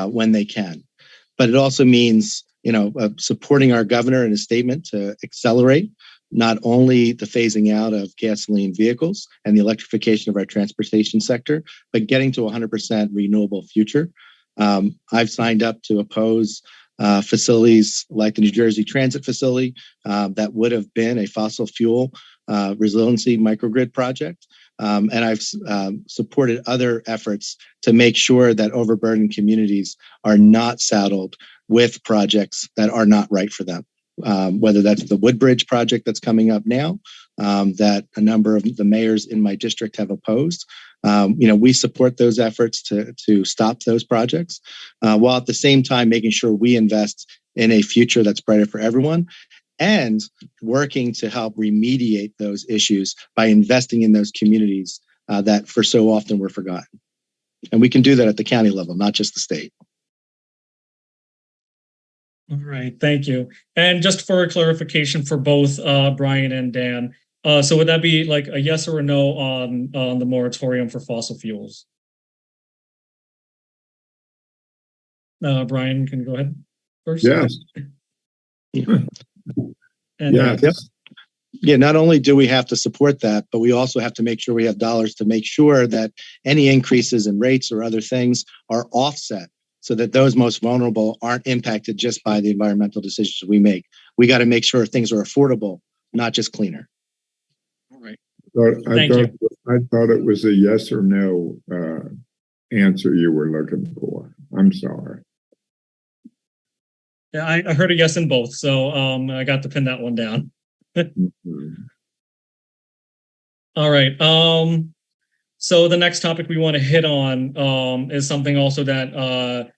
when they can. But it also means, you know, supporting our governor in his statement to accelerate not only the phasing out of gasoline vehicles and the electrification of our transportation sector, but getting to 100% renewable future. I've signed up to oppose facilities like the New Jersey Transit Facility that would have been a fossil fuel resiliency microgrid project. And I've supported other efforts to make sure that overburdened communities are not saddled with projects that are not right for them. Whether that's the Woodbridge project that's coming up now, that a number of the mayors in my district have opposed. You know, we support those efforts to stop those projects, while at the same time making sure we invest in a future that's brighter for everyone, and working to help remediate those issues by investing in those communities that for so often were forgotten. And we can do that at the county level, not just the state. All right, thank you. And just for a clarification for both Brian and Dan, so would that be like a yes or a no on the moratorium for fossil fuels? Brian, can you go ahead first? Yes. And yes. Yeah, not only do we have to support that, but we also have to make sure we have dollars to make sure that any increases in rates or other things are offset so that those most vulnerable aren't impacted just by the environmental decisions we make. We got to make sure things are affordable, not just cleaner. All right. I thought it was a yes or no answer you were looking for. I'm sorry. Yeah, I heard a yes in both, so I got to pin that one down. All right. So the next topic we want to hit on is something also that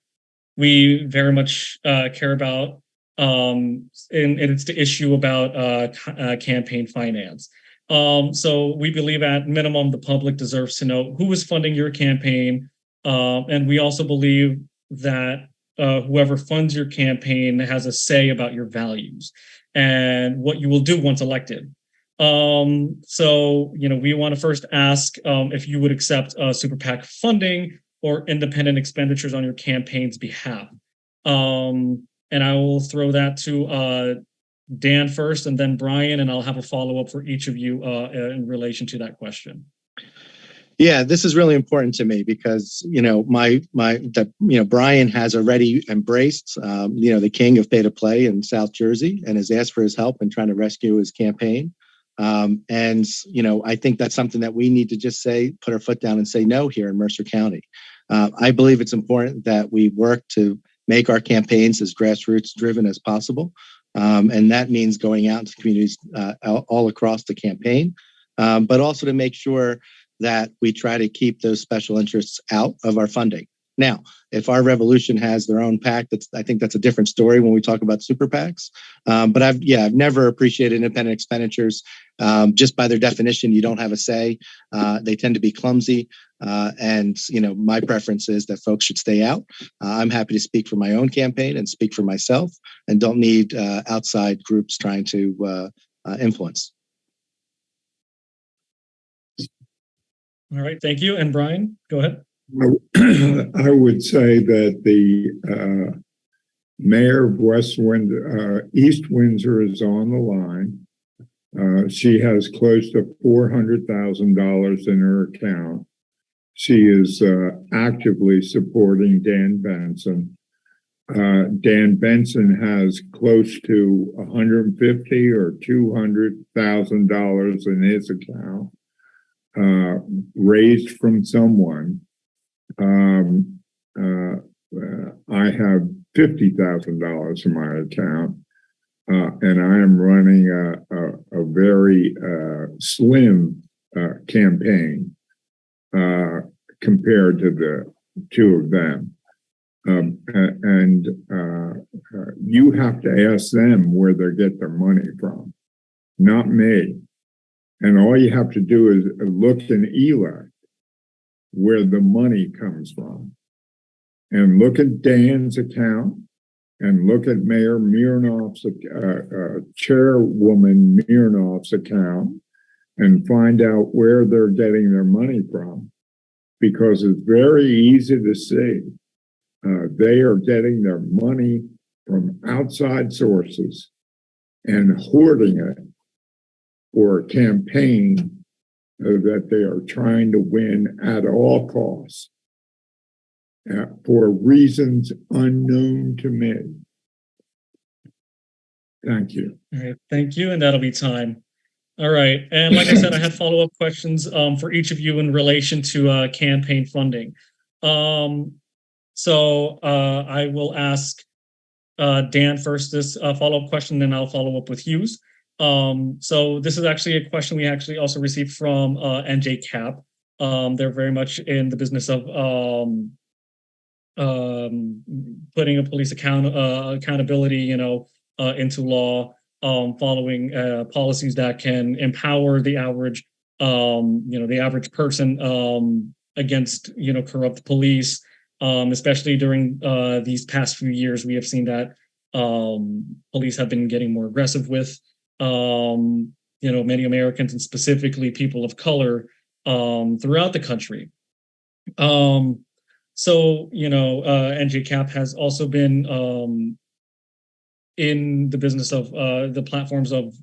we very much care about, and it's the issue about campaign finance. So we believe at minimum the public deserves to know who is funding your campaign, and we also believe that whoever funds your campaign has a say about your values and what you will do once elected. So, you know, we want to first ask if you would accept super PAC funding or independent expenditures on your campaign's behalf. And I will throw that to Dan first and then Brian, and I'll have a follow-up for each of you in relation to that question. Yeah, this is really important to me because, you know, Brian has already embraced, the king of pay to play in South Jersey and has asked for his help in trying to rescue his campaign. And, you know, I think that's something that we need to just put our foot down and say no here in Mercer County. I believe it's important that we work to make our campaigns as grassroots driven as possible. And that means going out into communities all across the campaign, but also to make sure that we try to keep those special interests out of our funding. Now, if our revolution has their own PAC, I think that's a different story when we talk about super PACs. But I've never appreciated independent expenditures. Just by their definition, you don't have a say. They tend to be clumsy. And my preference is that folks should stay out. I'm happy to speak for my own campaign and speak for myself, and don't need outside groups trying to influence. All right, thank you. And Brian, go ahead. I would say that the mayor of East Windsor is on the line. She has close to $400,000 in her account. She is actively supporting Dan Benson. Dan Benson has close to $150,000 or $200,000 in his account, raised from someone. I have $50,000 in my account, and I am running a very slim campaign compared to the two of them. And you have to ask them where they get their money from, not me. And all you have to do is look in ELEC where the money comes from, and look at Dan's account, and look at Mayor Mirnoff's, Chairwoman Mirnoff's account, and find out where they're getting their money from, because it's very easy to see. They are getting their money from outside sources and hoarding it for a campaign that they are trying to win at all costs, for reasons unknown to me. Thank you. All right, thank you, and that'll be time. All right, and like I said, I had follow-up questions for each of you in relation to campaign funding. So I will ask Dan first this follow-up question, then I'll follow up with Hughes. So this is actually a question we actually also received from NJCAP. They're very much in the business of putting a police accountability, into law, following policies that can empower the average, the average person against, corrupt police. Especially during these past few years, we have seen that police have been getting more aggressive with, many Americans, and specifically people of color throughout the country. So, NJCAP has also been in the business of the platforms of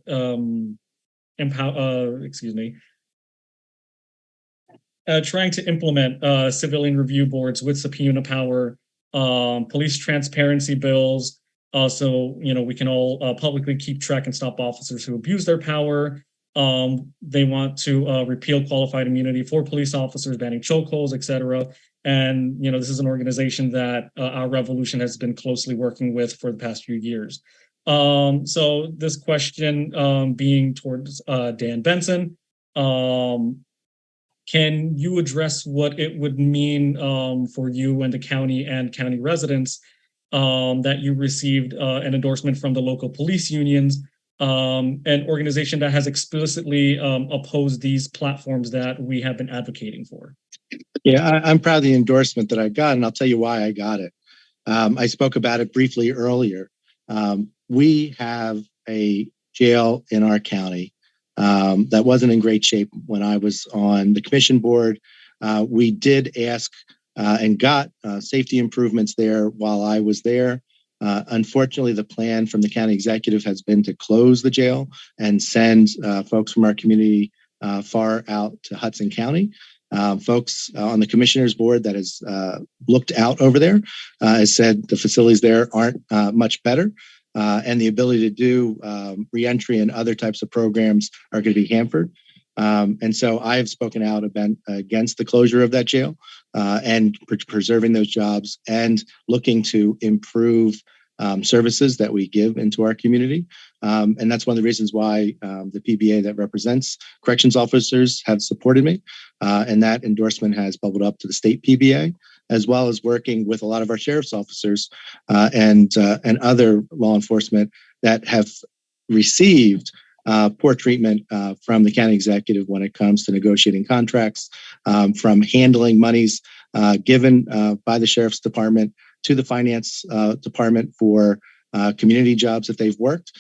trying to implement civilian review boards with subpoena power, police transparency bills. So, we can all publicly keep track and stop officers who abuse their power. They want to repeal qualified immunity for police officers, banning chokeholds, etc. And, this is an organization that our revolution has been closely working with for the past few years. So this question being towards Dan Benson, can you address what it would mean for you and the county and county residents that you received an endorsement from the local police unions, an organization that has explicitly opposed these platforms that we have been advocating for? Yeah, I'm proud of the endorsement that I got, and I'll tell you why I got it. I spoke about it briefly earlier. We have a jail in our county that wasn't in great shape when I was on the commission board. We did ask and got safety improvements there while I was there. Unfortunately, the plan from the county executive has been to close the jail and send folks from our community far out to Hudson County. Folks on the commissioner's board that has looked out over there has said the facilities there aren't much better, and the ability to do reentry and other types of programs are going to be hampered. And so I have spoken out against the closure of that jail and preserving those jobs and looking to improve services that we give into our community. And that's one of the reasons why the PBA that represents corrections officers have supported me. And that endorsement has bubbled up to the state PBA. as well as working with a lot of our sheriff's officers and other law enforcement that have received poor treatment from the county executive when it comes to negotiating contracts, from handling monies given by the sheriff's department to the finance department for community jobs that they've worked,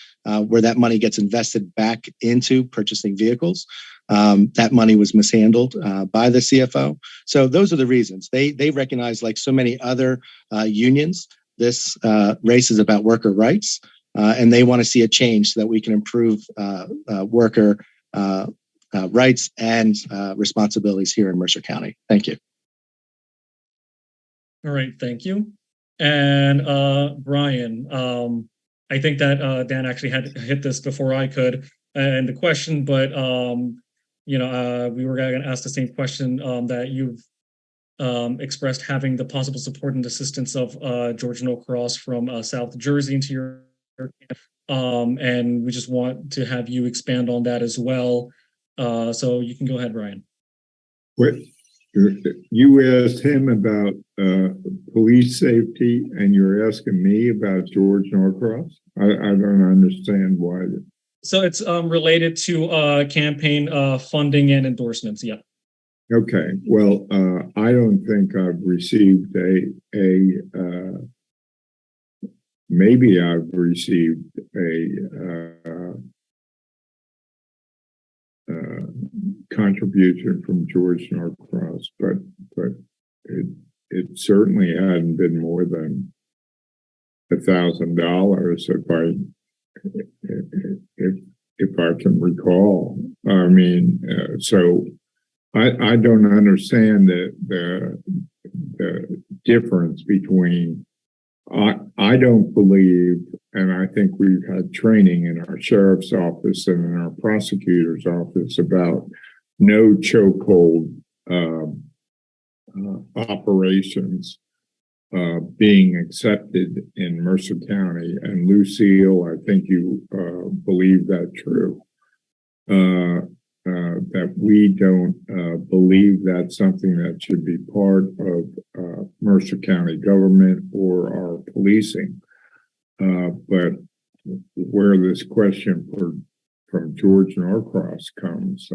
where that money gets invested back into purchasing vehicles. That money was mishandled by the CFO. So those are the reasons. They recognize, like so many other unions, this race is about worker rights, and they want to see a change so that we can improve worker rights and responsibilities here in Mercer County. Thank you. All right, thank you. And Brian, I think that Dan actually had hit this before I could, and the question, but we were going to ask the same question that you've expressed, having the possible support and assistance of George Norcross from South Jersey into your, and we just want to have you expand on that as well. So you can go ahead, Brian. What you asked him about police safety, and you're asking me about George Norcross? I don't understand why. So it's related to campaign funding and endorsements. Yeah. Okay. Well, I don't think I've received maybe I've received a contribution from George Norcross, but it certainly hadn't been more than $1,000 if I can recall. I mean, so I don't understand the difference between. I don't believe, and I think we've had training in our sheriff's office and in our prosecutor's office about no chokehold operations being accepted in Mercer County. And Lucille, I think you believe that true. That we don't believe that's something that should be part of Mercer County government or our policing. But where this question from George Norcross comes,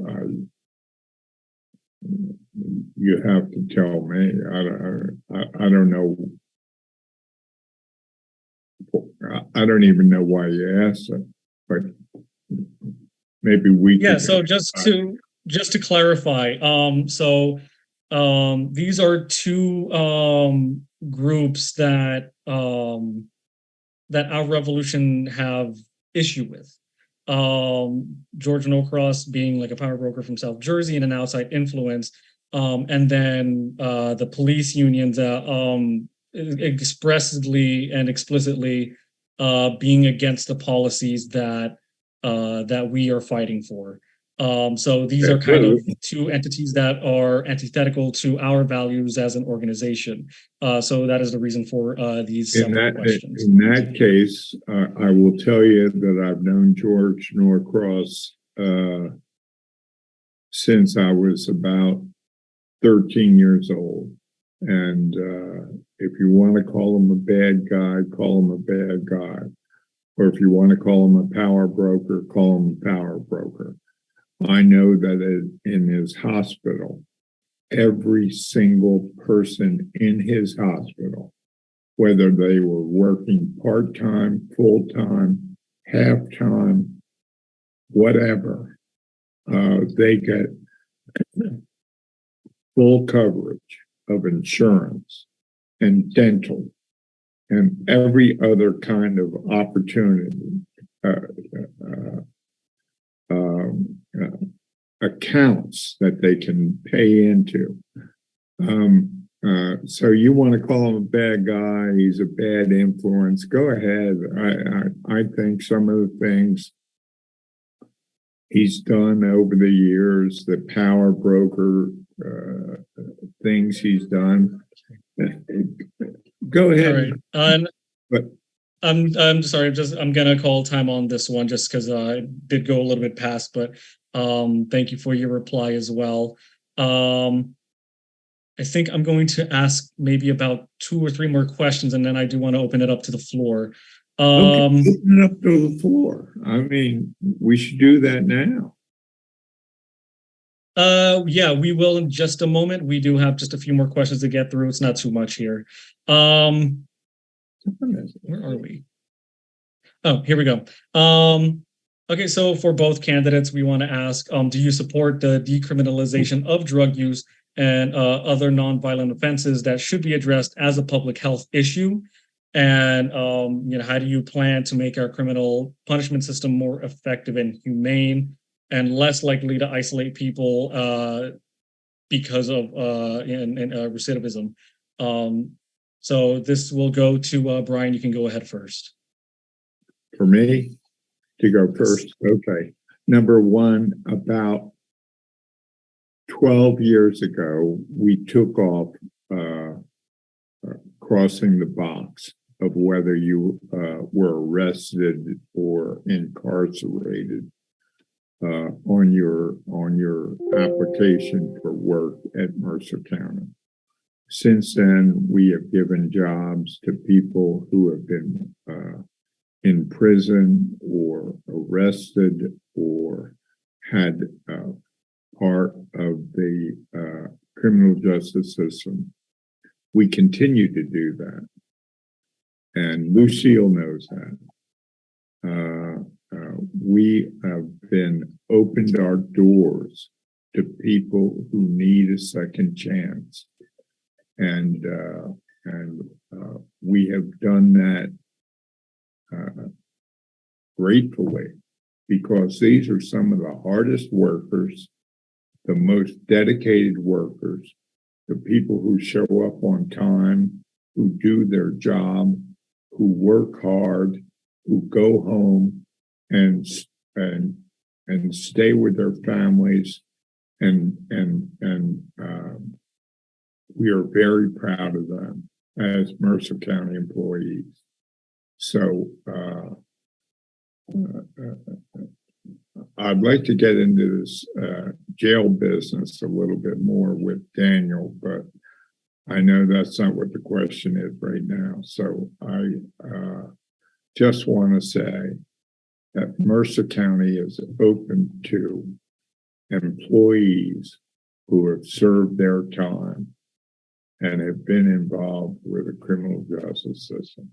you have to tell me. I don't know. I don't even know why you asked it, but maybe we. Yeah. So just to clarify, these are two groups that our revolution have issue with. George Norcross being like a power broker from South Jersey and an outside influence, and then the police unions expressly and explicitly being against the policies that we are fighting for. So these are kind of two entities that are antithetical to our values as an organization. So that is the reason for these separate questions. In that case, I will tell you that I've known George Norcross since I was about 13 years old. And if you want to call him a bad guy, call him a bad guy. Or if you want to call him a power broker, call him a power broker. I know that in his hospital, every single person in his hospital, whether they were working part-time, full-time, half-time, whatever, they get full coverage of insurance and dental and every other kind of opportunity, accounts that they can pay into. So you want to call him a bad guy, he's a bad influence, go ahead. I think some of the things he's done over the years, the power broker things he's done. Go ahead. All right. But I'm sorry. I'm gonna call time on this one just because I did go a little bit past. But thank you for your reply as well. I think I'm going to ask maybe about 2 or 3 more questions, and then I do want to open it up to the floor. Okay, open it up to the floor. I mean, we should do that now. Yeah, we will in just a moment. We do have just a few more questions to get through. It's not too much here. Where are we? Oh, here we go. Okay, so for both candidates, we want to ask, do you support the decriminalization of drug use and other nonviolent offenses that should be addressed as a public health issue? And how do you plan to make our criminal punishment system more effective and humane and less likely to isolate people because of recidivism? So this will go to Brian. You can go ahead first. For me to go first, okay. Number one, about 12 years ago, we took off crossing the box of whether you were arrested or incarcerated on your application for work at Mercer County. Since then, we have given jobs to people who have been in prison or arrested or had part of the criminal justice system. We continue to do that. And Lucille knows that. We have opened our doors to people who need a second chance. And we have done that gratefully, because these are some of the hardest workers, the most dedicated workers, the people who show up on time, who do their job, who work hard, who go home and stay with their families, and we are very proud of them as Mercer County employees. So I'd like to get into this jail business a little bit more with Daniel, but I know that's not what the question is right now. So I just want to say that Mercer County is open to employees who have served their time and have been involved with the criminal justice system.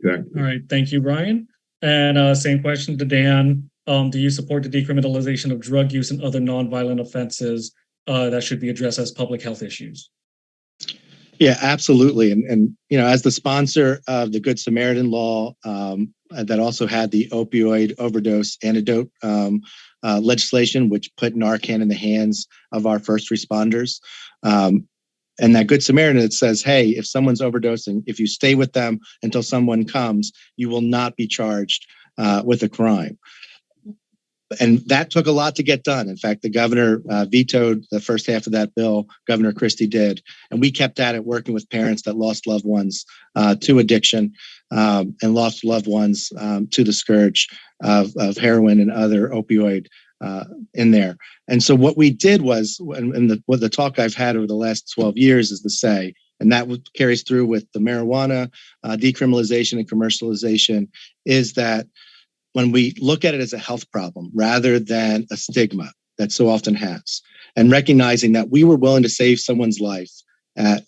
Thank you. All right, thank you, Brian. And same question to Dan. Do you support the decriminalization of drug use and other nonviolent offenses that should be addressed as public health issues? Yeah, absolutely. And as the sponsor of the Good Samaritan law that also had the opioid overdose antidote legislation, which put Narcan in the hands of our first responders. And that Good Samaritan, it says, hey, if someone's overdosing, if you stay with them until someone comes, you will not be charged with a crime. And that took a lot to get done. In fact, the governor vetoed the first half of that bill. Governor Christie did. And we kept at it, working with parents that lost loved ones to addiction and lost loved ones to the scourge of heroin and other opioid in there. And so what we did was, and what the talk I've had over the last 12 years is to say, and that carries through with the marijuana decriminalization and commercialization, is that when we look at it as a health problem rather than a stigma that so often has, and recognizing that we were willing to save someone's life at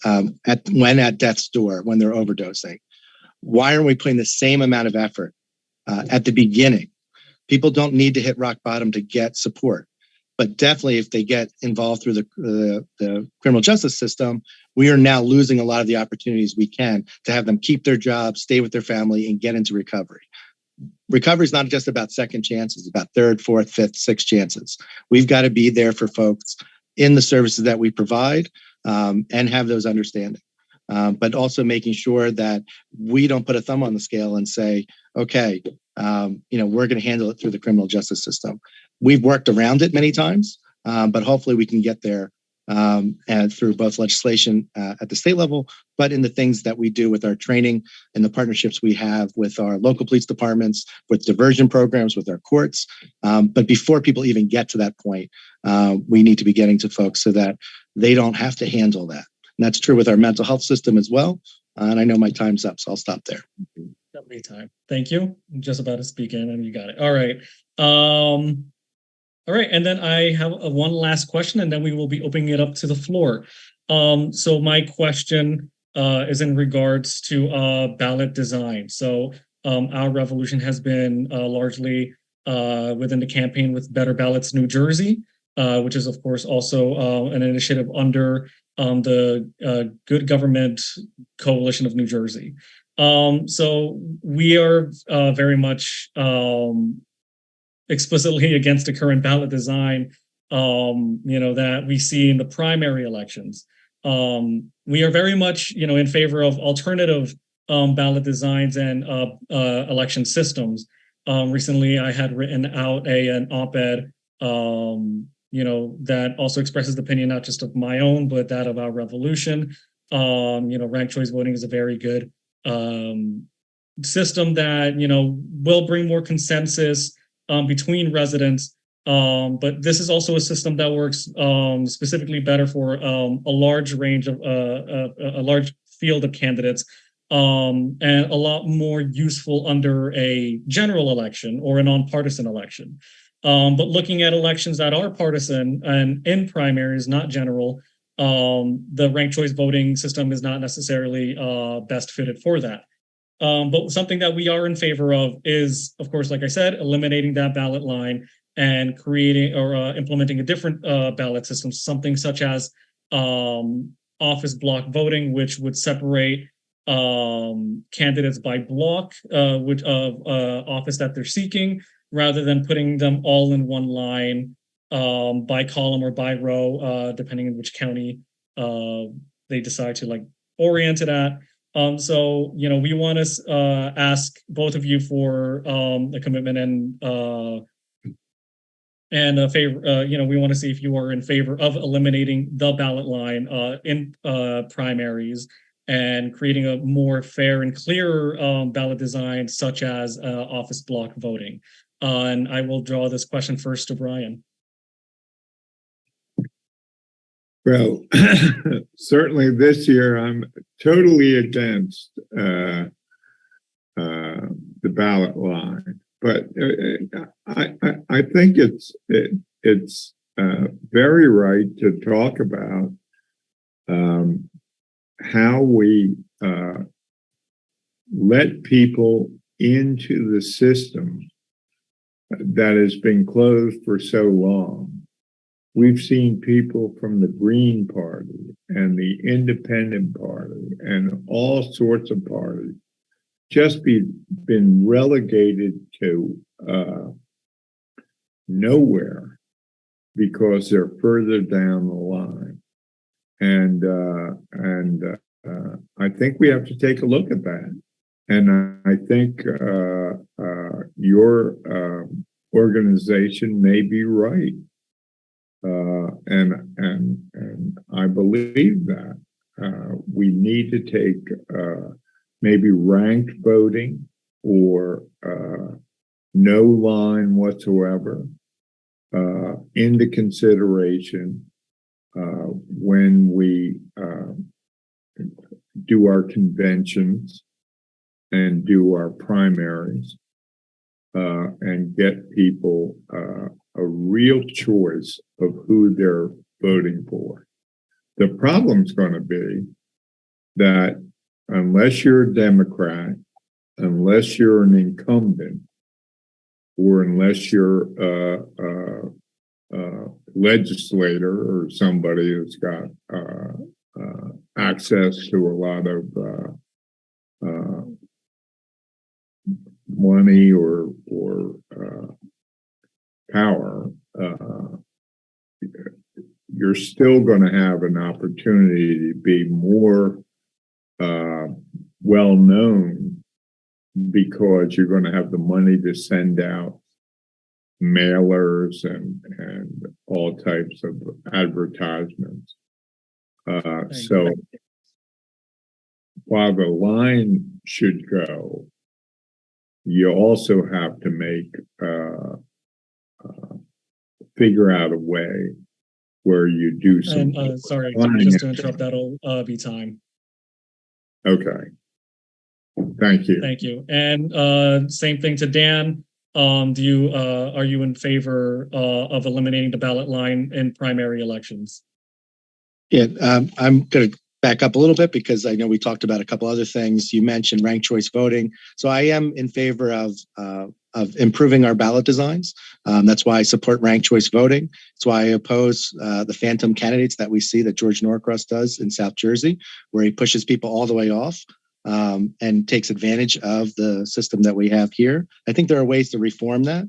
death's door when they're overdosing, why aren't we putting the same amount of effort at the beginning? People don't need to hit rock bottom to get support, but definitely if they get involved through the criminal justice system, we are now losing a lot of the opportunities we can to have them keep their jobs, stay with their family, and get into recovery. Recovery is not just about second chances, it's about third, fourth, fifth, sixth chances. We've got to be there for folks in the services that we provide and have those understanding. But also making sure that we don't put a thumb on the scale and say, okay, we're going to handle it through the criminal justice system. We've worked around it many times, but hopefully we can get there and through both legislation at the state level, but in the things that we do with our training and the partnerships we have with our local police departments, with diversion programs, with our courts. But before people even get to that point, we need to be getting to folks so that they don't have to handle that. And that's true with our mental health system as well. And I know my time's up, so I'll stop there. Time. Thank you. I'm just about to speak in and you got it. All right. All right. And then I have one last question and then we will be opening it up to the floor. So my question is in regards to ballot design. So our revolution has been largely within the campaign with Better Ballots New Jersey, which is of course also an initiative under the Good Government Coalition of New Jersey. So we are very much explicitly against the current ballot design, that we see in the primary elections. We are very much, in favor of alternative ballot designs and election systems. Recently, I had written out an op-ed, that also expresses the opinion not just of my own, but that of our revolution. Ranked choice voting is a very good system that will bring more consensus between residents, but this is also a system that works specifically better for a large range of a large field of candidates, and a lot more useful under a general election or a nonpartisan election. But looking at elections that are partisan and in primaries, not general, the ranked choice voting system is not necessarily best fitted for that. But something that we are in favor of is, of course, like I said, eliminating that ballot line and creating or implementing a different ballot system, something such as office block voting, which would separate candidates by block which of office that they're seeking, rather than putting them all in one line by column or by row, depending on which county they decide to orient it at. So, we want to ask both of you for a commitment and a favor. We want to see if you are in favor of eliminating the ballot line in primaries and creating a more fair and clearer ballot design, such as office block voting. And I will draw this question first to Brian. Well, certainly this year I'm totally against the ballot line, but I think it's very right to talk about how we let people into the system that has been closed for so long. We've seen people from the Green Party and the Independent Party and all sorts of parties just been relegated to nowhere because they're further down the line. And I think we have to take a look at that. And I think your organization may be right. And I believe that we need to take maybe ranked voting or no line whatsoever into consideration when we do our conventions and do our primaries and get people a real choice of who they're voting for. The problem's going to be that unless you're a Democrat, unless you're an incumbent, or unless you're a legislator or somebody who's got access to a lot of money or power, you're still going to have an opportunity to be more well known because you're going to have the money to send out mailers and all types of advertisements. So while the line should go, you also have to make figure out a way where you do some. And sorry, just to interrupt, that'll be time. Okay. Thank you. Thank you. And same thing to Dan. Are you in favor of eliminating the ballot line in primary elections? Yeah, I'm going to back up a little bit because I know we talked about a couple other things. You mentioned ranked choice voting. So I am in favor of improving our ballot designs. That's why I support ranked choice voting. That's why I oppose the phantom candidates that we see that George Norcross does in South Jersey, where he pushes people all the way off and takes advantage of the system that we have here. I think there are ways to reform that.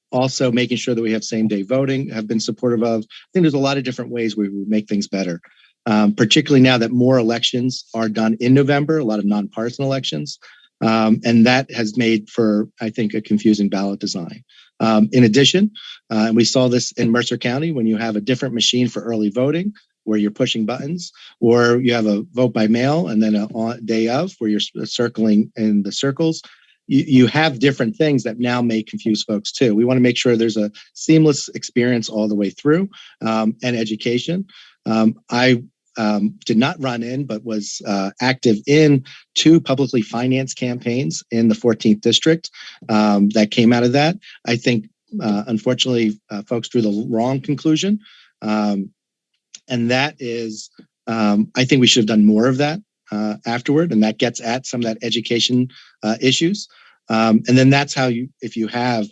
Also, making sure that we have same-day voting, have been supportive of. I think there's a lot of different ways we would make things better, particularly now that more elections are done in November, a lot of nonpartisan elections. And that has made for, I think, a confusing ballot design. In addition, and we saw this in Mercer County, when you have a different machine for early voting, where you're pushing buttons, or you have a vote by mail and then a day of where you're circling in the circles, you have different things that now may confuse folks too. We want to make sure there's a seamless experience all the way through, and education. I did not run in, but was active in 2 publicly financed campaigns in the 14th district that came out of that. I think, unfortunately, folks drew the wrong conclusion. And that is, I think we should have done more of that afterward, and that gets at some of that education issues. And then that's how you, if you have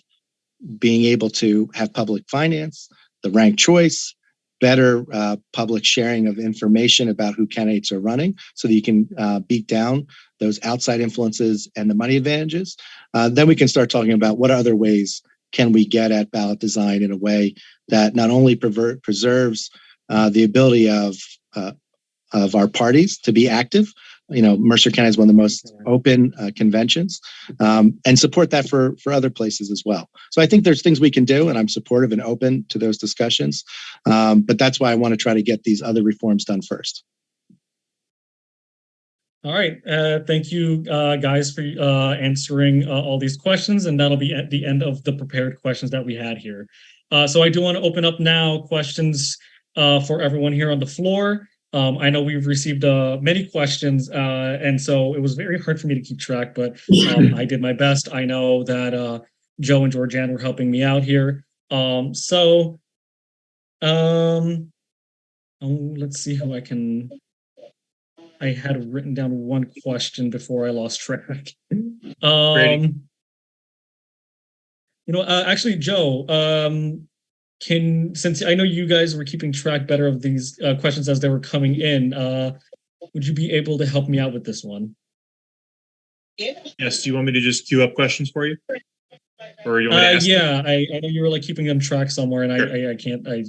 being able to have public finance, the ranked choice, better public sharing of information about who candidates are running so that you can beat down those outside influences and the money advantages. Then we can start talking about what other ways can we get at ballot design in a way that not only preserves the ability of our parties to be active. You know, Mercer County is one of the most open conventions, and support that for other places as well. So I think there's things we can do, and I'm supportive and open to those discussions. But that's why I want to try to get these other reforms done first. All right. Thank you, guys, for answering all these questions, and that'll be at the end of the prepared questions that we had here. So I do want to open up now questions for everyone here on the floor. I know we've received many questions, and so it was very hard for me to keep track, but I did my best. I know that Joe and Georgianne were helping me out here. Let's see who I can... I had written down one question before I lost track. Actually, Joe, since I know you guys were keeping track better of these questions as they were coming in, would you be able to help me out with this one? Yes. Do you want me to just queue up questions for you? Or you want me to ask them? I know you were like keeping them track somewhere, and Sure. I can't. I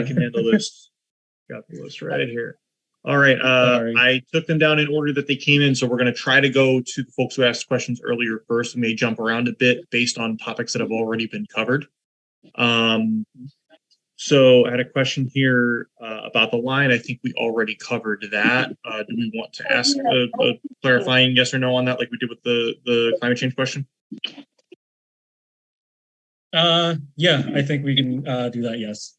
can handle this. Got the list right here. All right. I took them down in order that they came in, so we're going to try to go to the folks who asked questions earlier first. We may jump around a bit based on topics that have already been covered. So I had a question here about the line. I think we already covered that. Do we want to ask a clarifying yes or no on that, like we did with the climate change question? Yeah, I think we can do that. Yes.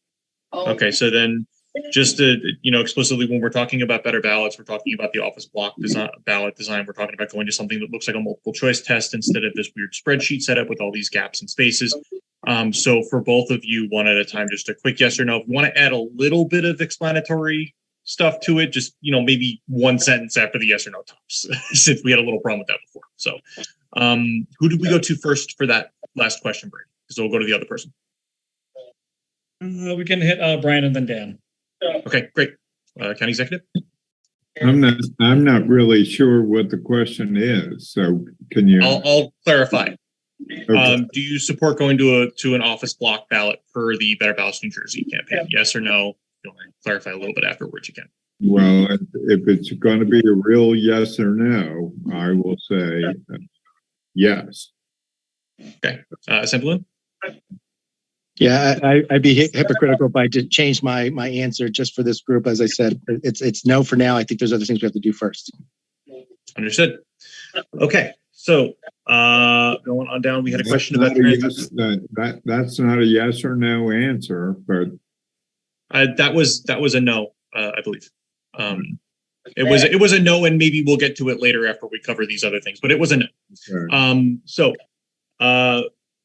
Okay, so then just to, explicitly, when we're talking about better ballots, we're talking about the office block design, ballot design. We're talking about going to something that looks like a multiple choice test instead of this weird spreadsheet setup with all these gaps and spaces. So for both of you, one at a time, just a quick yes or no. If you want to add a little bit of explanatory stuff to it, just, maybe one sentence after the yes or no tops, since we had a little problem with that before. So who did we go to first for that last question, Brady? Because we'll go to the other person. We can hit Brian and then Dan. Okay, great. County Executive? I'm not really sure what the question is. So can you? I'll clarify. Okay. Do you support going to an office block ballot per the Better Ballots New Jersey campaign? Yes or no? If you want to clarify a little bit afterwards, you can. Well, if it's going to be a real yes or no, I will say yes. Okay. Assemblyman? Yeah, I'd be hypocritical if I did change my answer just for this group. As I said, it's no for now. I think there's other things we have to do first. Understood. Okay, so going on down, we had a question about that's not a yes or no answer, but that was a no, I believe. It was a no, and maybe we'll get to it later after we cover these other things, but it was a no. okay. So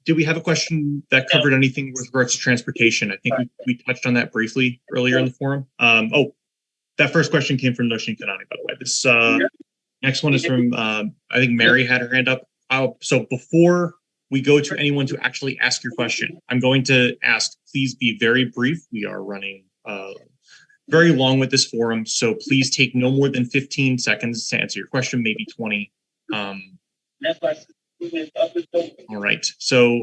did we have a question that covered anything with regards to transportation? I think we touched on that briefly earlier in the forum. That first question came from Noshin Kanani, by the way. This next one is from I think Mary had her hand up. So before we go to anyone to actually ask your question, I'm going to ask, please be very brief. We are running very long with this forum, so please take no more than 15 seconds to answer your question, maybe 20. All right, so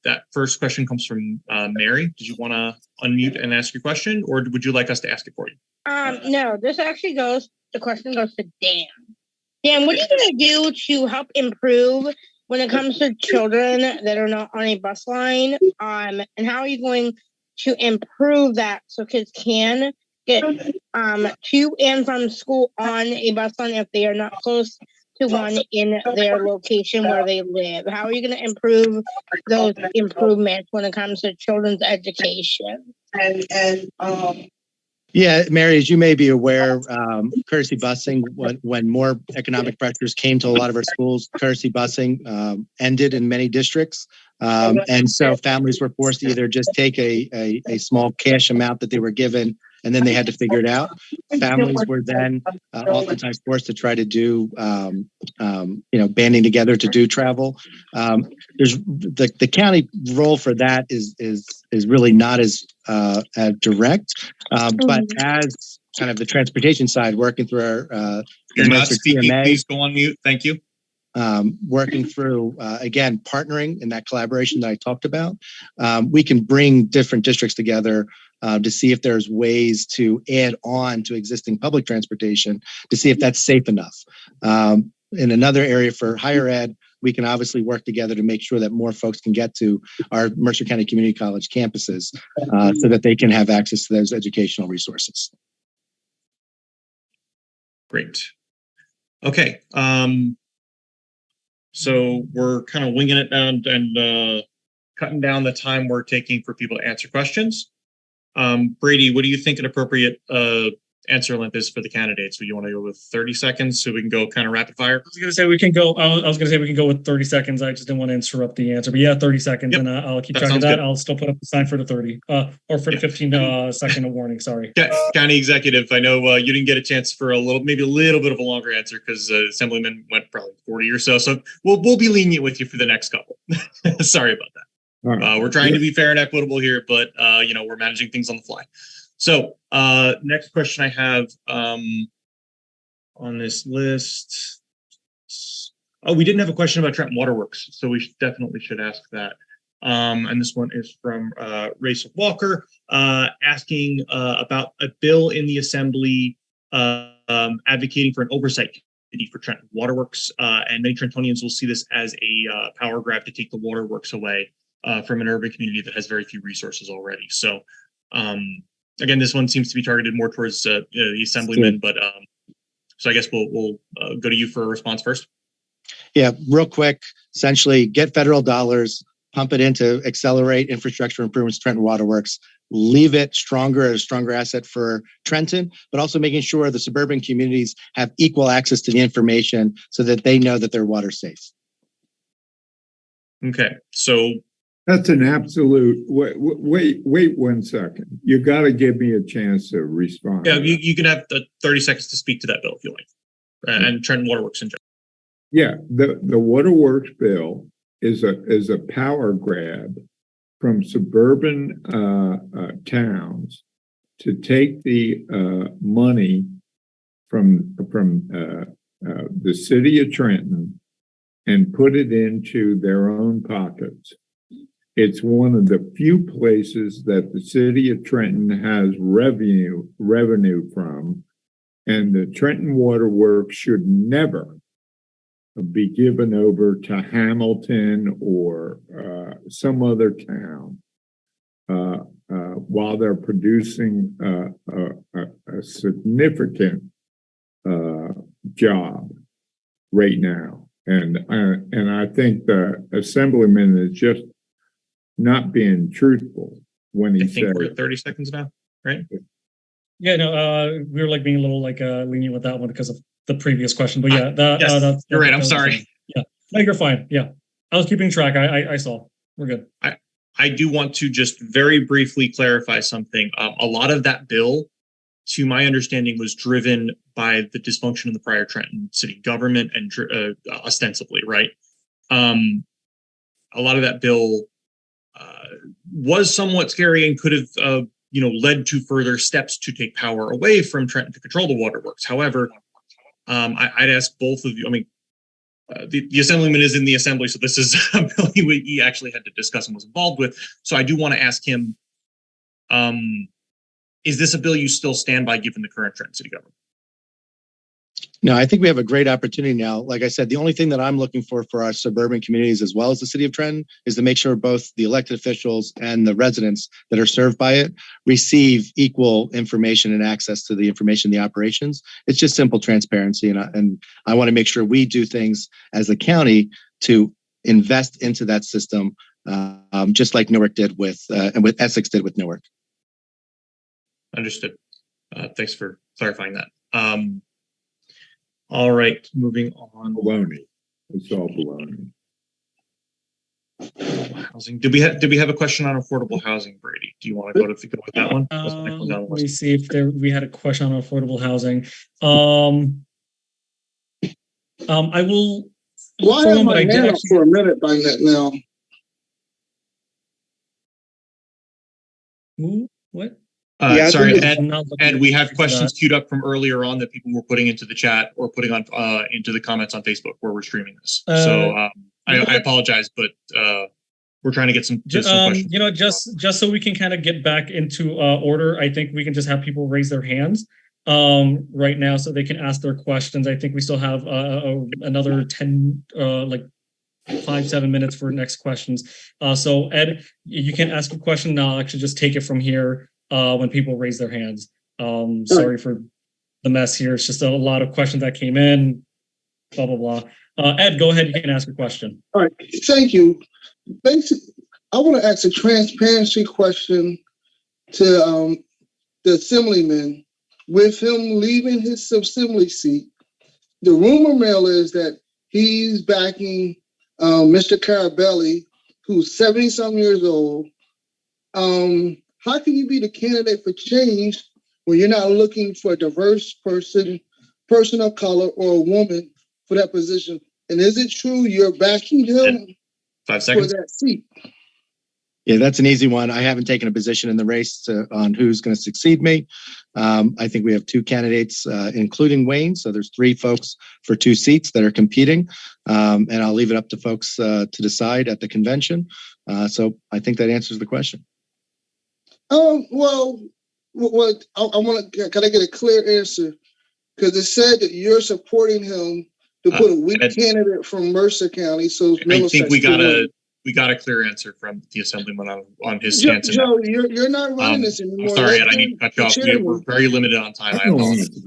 that first question comes from Mary. Did you want to unmute and ask your question, or would you like us to ask it for you? No, the question goes to Dan. Dan, what are you going to do to help improve when it comes to children that are not on a bus line? And how are you going to improve that so kids can get to and from school on a bus line if they are not close to one in their location where they live? How are you going to improve those improvements when it comes to children's education? Yeah, Mary, as you may be aware, courtesy busing, when more economic pressures came to a lot of our schools, courtesy busing ended in many districts. And so families were forced to either just take a small cash amount that they were given, and then they had to figure it out. Families were then oftentimes forced to try to do, banding together to do travel. There's the county role for that is really not as direct, but as kind of the transportation side, working through our You're not speaking. Please go on mute. Thank you. Working through, again, partnering in that collaboration that I talked about. We can bring different districts together to see if there's ways to add on to existing public transportation to see if that's safe enough. In another area for higher ed, we can obviously work together to make sure that more folks can get to our Mercer County Community College campuses so that they can have access to those educational resources. Great. Okay. So we're kind of winging it down and cutting down the time we're taking for people to answer questions. Brady, what do you think an appropriate answer length is for the candidates? Would you want to go with 30 seconds so we can go kind of rapid fire? I was going to say we can go. I was going to say we can go with 30 seconds. I just didn't want to interrupt the answer, but yeah, 30 seconds, and I'll keep track of that. Good. I'll still put up the sign for the 30 or for the 15 second warning. Sorry. County executive, I know you didn't get a chance for maybe a little bit of a longer answer because Assemblyman went probably 40 or so. So we'll be lenient with you for the next couple. Sorry about that. Right. We're trying to be fair and equitable here, but we're managing things on the fly. So next question I have on this list. Oh, we didn't have a question about Trenton Waterworks, so we definitely should ask that. And this one is from Rachel Walker, asking about a bill in the Assembly advocating for an oversight committee for Trenton Waterworks. And many Trentonians will see this as a power grab to take the waterworks away from an urban community that has very few resources already. So again, this one seems to be targeted more towards the Assemblyman, but so I guess we'll go to you for a response first. Yeah, real quick, essentially get federal dollars, pump it in to accelerate infrastructure improvements, Trenton Waterworks, leave it stronger as a stronger asset for Trenton, but also making sure the suburban communities have equal access to the information so that they know that their water's safe. Okay, so that's an absolute. Wait 1 second. You got to give me a chance to respond. Yeah, you can have 30 seconds to speak to that bill if you like, and Trenton Waterworks in general. Yeah, the Waterworks bill is a power grab from suburban towns to take the money from the city of Trenton and put it into their own pockets. It's one of the few places that the city of Trenton has revenue from, and the Trenton Waterworks should never be given over to Hamilton or some other town. while they're producing a significant job right now. And I think the Assemblyman is just not being truthful when he I think said we're at 30 seconds now, right? Yeah, no, we were like being a little like lenient with that one because of the previous question. But yeah, Yes, you're right. I'm sorry. Yeah, no, you're fine. Yeah, I was keeping track. I saw. We're good. I do want to just very briefly clarify something. A lot of that bill, to my understanding, was driven by the dysfunction in the prior Trenton city government and ostensibly, right? A lot of that bill was somewhat scary and could have, led to further steps to take power away from Trenton to control the waterworks. However, I'd ask both of you. I mean, the Assemblyman is in the Assembly, so this is a bill he actually had to discuss and was involved with. So I do want to ask him, is this a bill you still stand by given the current Trenton city government? No, I think we have a great opportunity now. Like I said, the only thing that I'm looking for our suburban communities as well as the city of Trenton is to make sure both the elected officials and the residents that are served by it receive equal information and access to the information, the operations. It's just simple transparency. And I want to make sure we do things as a county to invest into that system, just like Newark did and with Essex did with Newark. Understood. Thanks for clarifying that. All right, moving on. baloney. It's all baloney. Housing. Did we have a question on affordable housing, Brady? Do you want to go with that one? That's the next one down the Let list. me see if we had a question on affordable housing. I will. Well, I have my hand up for a minute by now. What? Sorry, Ed, we have questions queued up from earlier on that people were putting into the chat or putting on into the comments on Facebook where we're streaming this. So I apologize, but we're trying to get some questions. Just so we can kind of get back into order, I think we can just have people raise their hands right now so they can ask their questions. I think we still have another 10, 5-7 minutes for next questions. So Ed, you can ask a question now. I'll actually just take it from here. When people raise their hands. Sorry for the mess here. It's just a lot of questions that came in, blah, blah, blah. Ed, go ahead. You can ask a question. All right. Thank you. Basically, I want to ask a transparency question to the Assemblyman. With him leaving his assembly seat, the rumor mill is that he's backing Mr. Carabelli, who's 70-some years old. How can you be the candidate for change when you're not looking for a diverse person of color, or a woman for that position? And is it true you're backing him 5 seconds for that seat? Yeah, that's an easy one. I haven't taken a position in the race on who's going to succeed me. I think we have 2 candidates, including Wayne. So there's 3 folks for 2 seats that are competing. And I'll leave it up to folks to decide at the convention. So I think that answers the question. Well, I want to. Can I get a clear answer? Because it said that you're supporting him to put a weak candidate from Mercer County. So I think we got a clear answer from the Assemblyman on his stance. Joe, you're not running this anymore. I'm sorry, Ed, I need to cut you off. We're very limited on time. I apologize.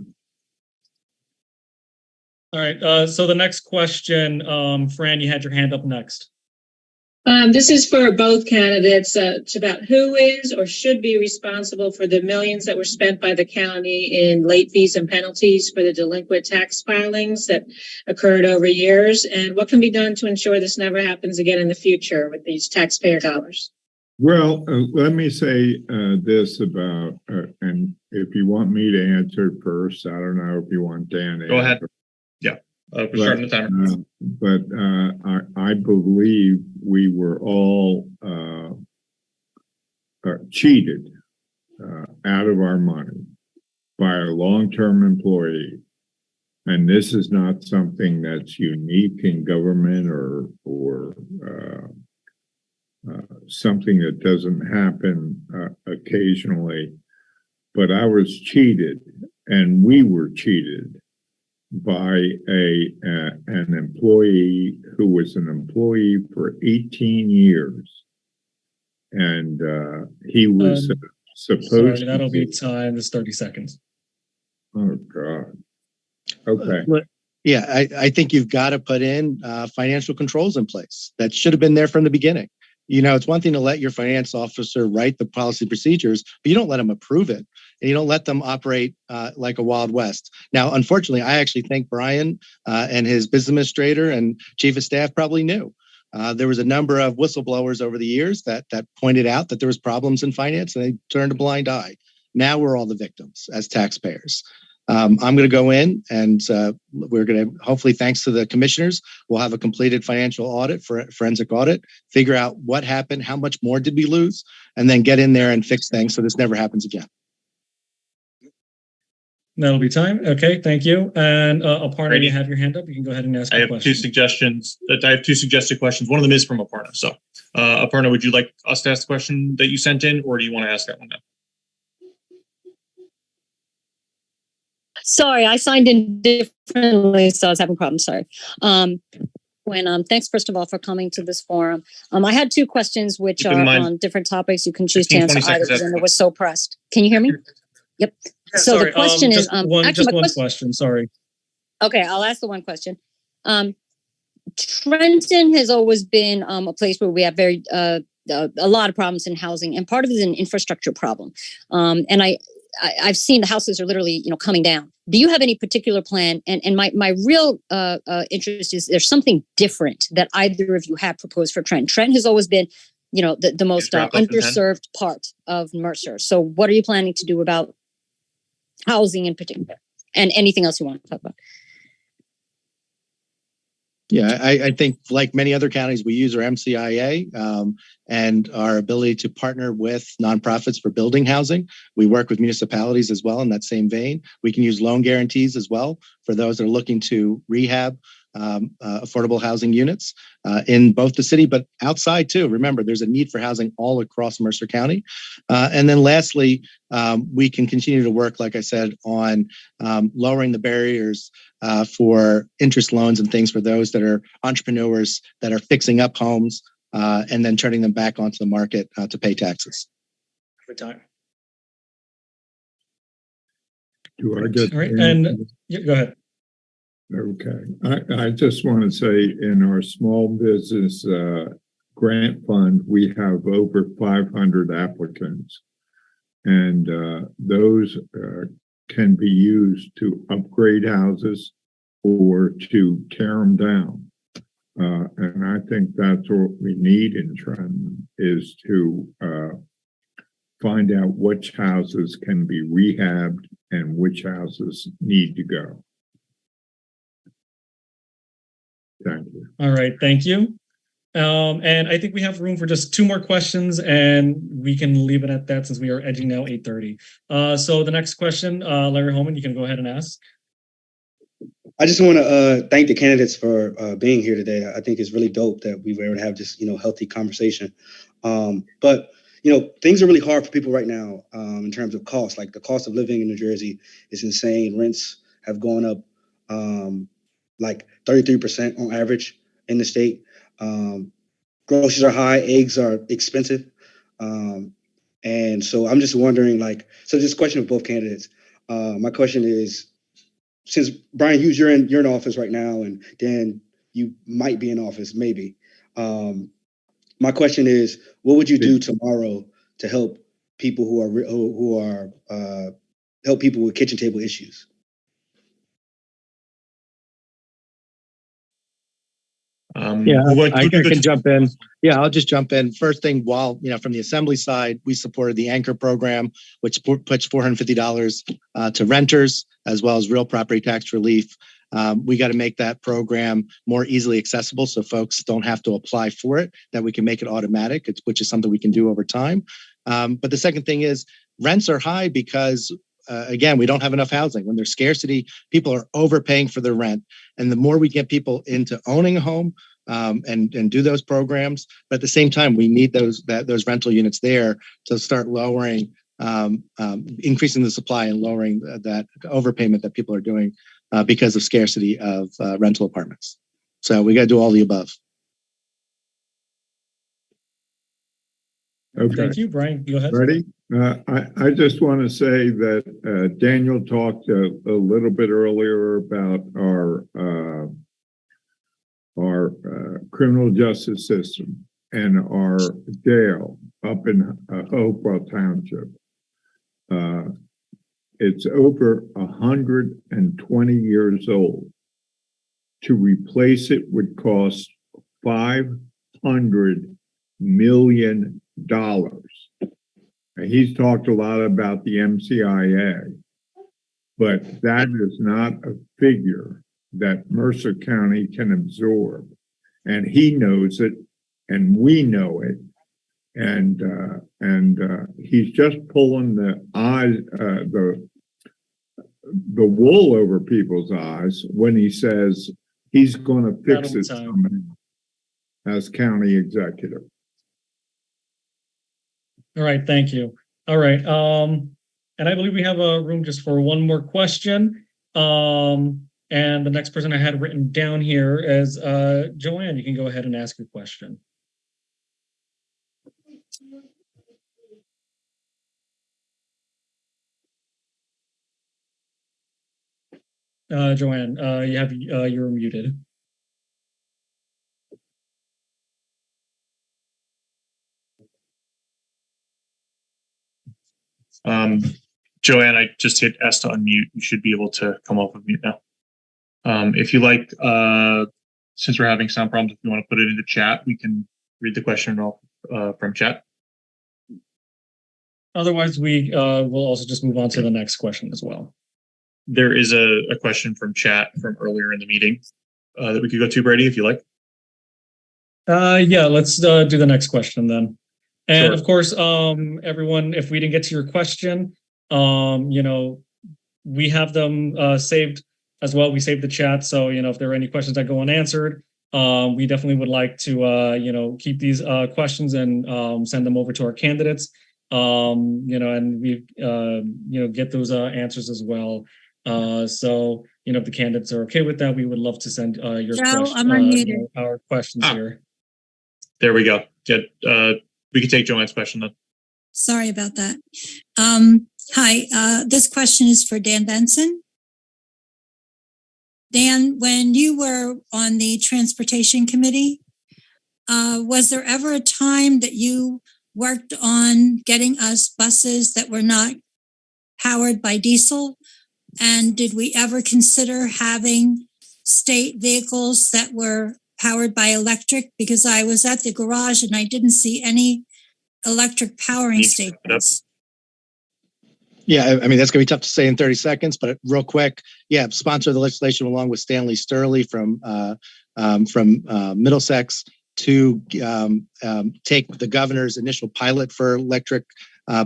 All right. So the next question, Fran, you had your hand up next. This is for both candidates. It's about who is or should be responsible for the millions that were spent by the county in late fees and penalties for the delinquent tax filings that occurred over years, and what can be done to ensure this never happens again in the future with these taxpayer dollars? Well, let me say this about, and if you want me to answer first, I don't know if you want Dan to Go ahead. answer. Yeah. We're starting the timer. But I believe we were all cheated out of our money by a long-term employee. And this is not something that's unique in government or something that doesn't happen occasionally. But I was cheated, and we were cheated by an employee who was an employee for 18 years. and he was supposed Sorry, that'll to be time. It's 30 seconds. Oh God. Okay. Yeah, I think you've got to put in financial controls in place. That should have been there from the beginning. You know, it's one thing to let your finance officer write the policy procedures, but you don't let them approve it, and you don't let them operate like a Wild West. Now, unfortunately, I actually think Brian and his business administrator and chief of staff probably knew. There was a number of whistleblowers over the years that pointed out that there was problems in finance, and they turned a blind eye. Now we're all the victims as taxpayers. I'm going to go in and we're going to, hopefully, thanks to the commissioners, we'll have a completed financial audit, forensic audit, figure out what happened, how much more did we lose, and then get in there and fix things so this never happens again. That'll be time. Okay, thank you. And Aparna, you have your hand up. You can go ahead and ask. I have two suggestions. I have two suggested questions. One of them is from Aparna. So, Aparna, would you like us to ask the question that you sent in, or do you want to ask that one now? Sorry, I signed in differently, so I was having problems. Sorry. Thanks first of all for coming to this forum. I had two questions which are on different topics. You can choose to answer either because I was so pressed. Can you hear me? Yep. So sorry, the question is just one question. Sorry. Okay, I'll ask the one question. Trenton has always been a place where we have a lot of problems in housing, and part of it is an infrastructure problem. And I've seen the houses are literally, coming down. Do you have any particular plan? And my real interest is there's something different that either of you have proposed for Trenton. Trenton has always been, the most underserved part of Mercer. So what are you planning to do about housing in particular, and anything else you want to talk about? Yeah, I think like many other counties, we use our MCIA and our ability to partner with nonprofits for building housing. We work with municipalities as well in that same vein. We can use loan guarantees as well for those that are looking to rehab affordable housing units in both the city, but outside too. Remember, there's a need for housing all across Mercer County. And then lastly, we can continue to work, like I said, on lowering the barriers for interest loans and things for those that are entrepreneurs that are fixing up homes and then turning them back onto the market to pay taxes. Every time. Do I get all right? And yeah, go ahead. Okay. I just want to say in our small business grant fund, we have over 500 applicants, and those can be used to upgrade houses or to tear them down. And I think that's what we need in Trenton is to find out which houses can be rehabbed and which houses need to go. Thank you. All right, thank you. And I think we have room for just two more questions, and we can leave it at that since we are edging now 8:30. So the next question, Larry Holman, you can go ahead and ask. I just want to thank the candidates for being here today. I think it's really dope that we were able to have this, healthy conversation. But things are really hard for people right now in terms of cost. Like the cost of living in New Jersey is insane. Rents have gone up like 33% on average in the state. Groceries are high, eggs are expensive. And so I'm just wondering, so this question of both candidates. My question is, since Brian Hughes, you're in office right now, and Dan, you might be in office, maybe. My question is, what would you do tomorrow to help people who are help people with kitchen table issues? I can jump in. Yeah, I'll just jump in. First thing, while from the Assembly side, we supported the Anchor program, which puts $450 to renters as well as real property tax relief. We got to make that program more easily accessible so folks don't have to apply for it, that we can make it automatic, which is something we can do over time. But the second thing is rents are high because again, we don't have enough housing. When there's scarcity, people are overpaying for their rent. And the more we get people into owning a home and do those programs, but at the same time, we need those rental units there to start lowering, increasing the supply and lowering that overpayment that people are doing because of scarcity of rental apartments. So we got to do all the above. Okay. Thank you, Brian. Go ahead. Ready? I just want to say that Daniel talked a little bit earlier about our criminal justice system and our jail up in Hopewell Township. It's over 120 years old. To replace it would cost $500 million. He's talked a lot about the MCIA, but that is not a figure that Mercer County can absorb. And he knows it, and we know it. And he's just pulling the eyes, the wool over people's eyes when he says he's going to fix it somehow as county executive. All right, thank you. All right, and I believe we have a room just for one more question. And the next person I had written down here is Joanne. You can go ahead and ask your question. Joanne, you're muted. Joanne, I just hit S to unmute. You should be able to come off of mute now. If you like, since we're having sound problems, if you want to put it into chat, we can read the question from chat. Otherwise, we will also just move on to the next question as well. There is a question from chat from earlier in the meeting that we could go to, Brady, if you like. Yeah, let's do the next question then. And Sure. of course, everyone, if we didn't get to your question, we have them saved as well. We saved the chat. So, if there are any questions that go unanswered, we definitely would like to, keep these questions and send them over to our candidates, and we, get those answers as well. So, if the candidates are okay with that, we would love to send your our questions here. There we go. Yeah, we can take Joanne's question then. Sorry about that. Hi, this question is for Dan Benson. Dan, when you were on the Transportation Committee, was there ever a time that you worked on getting us buses that were not powered by diesel? And did we ever consider having state vehicles that were powered by electric? Because I was at the garage and I didn't see any electric powering stations. Yeah, I mean, that's going to be tough to say in 30 seconds, but real quick, yeah, sponsor the legislation along with Stanley Sturley from Middlesex to take the governor's initial pilot for electric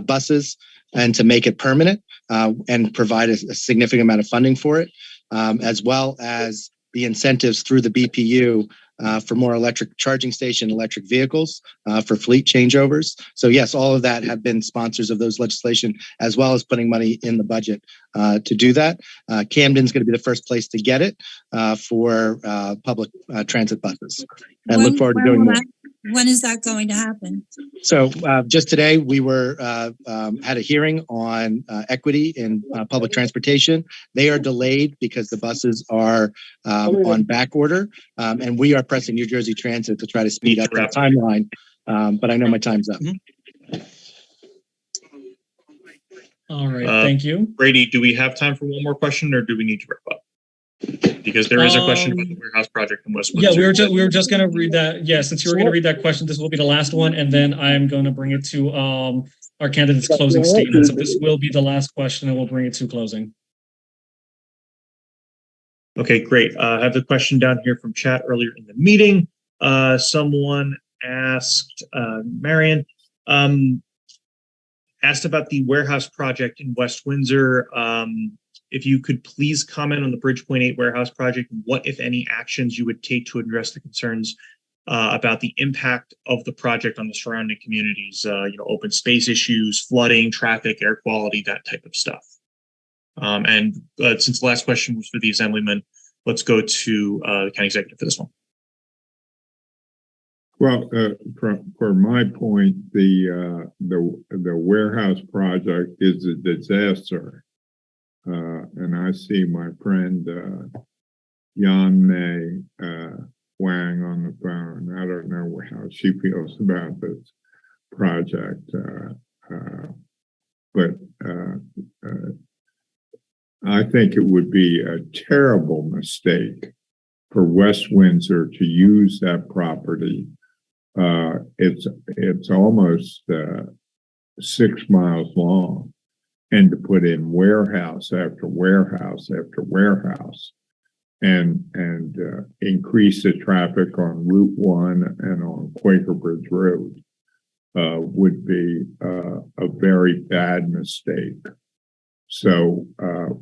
buses and to make it permanent and provide a significant amount of funding for it, as well as the incentives through the BPU for more electric charging station, electric vehicles, for fleet changeovers. So yes, all of that have been sponsors of those legislation, as well as putting money in the budget to do that. Camden's going to be the first place to get it for public transit buses. And look forward to doing more. When is that going to happen? So just today, we were had a hearing on equity in public transportation. They are delayed because the buses are on back order, and we are pressing New Jersey Transit to try to speed up that timeline. But I know my time's up. All right, thank you. Brady, do we have time for one more question, or do we need to wrap up? Because there is a question about the warehouse project in West Windsor. Yeah, we were just going to read that. Yeah, since you were going to read that question, this will be the last one, and then I'm going to bring it to our candidate's closing statement. So this will be the last question, and we'll bring it to closing. Okay, great. I have the question down here from chat earlier in the meeting. Someone asked, Marion, asked about the warehouse project in West Windsor. If you could please comment on the Bridgepoint 8 warehouse project, what, if any, actions you would take to address the concerns about the impact of the project on the surrounding communities, open space issues, flooding, traffic, air quality, that type of stuff. And since the last question was for the Assemblyman, let's go to the county executive for this one. Well, for my point, the warehouse project is a disaster, and I see my friend Yan Mei Wang on the phone. I don't know how she feels about this project, but I think it would be a terrible mistake for West Windsor to use that property. It's almost 6 miles long, and to put in warehouse after warehouse after warehouse, and increase the traffic on Route 1 and on Quaker Bridge Road would be a very bad mistake. So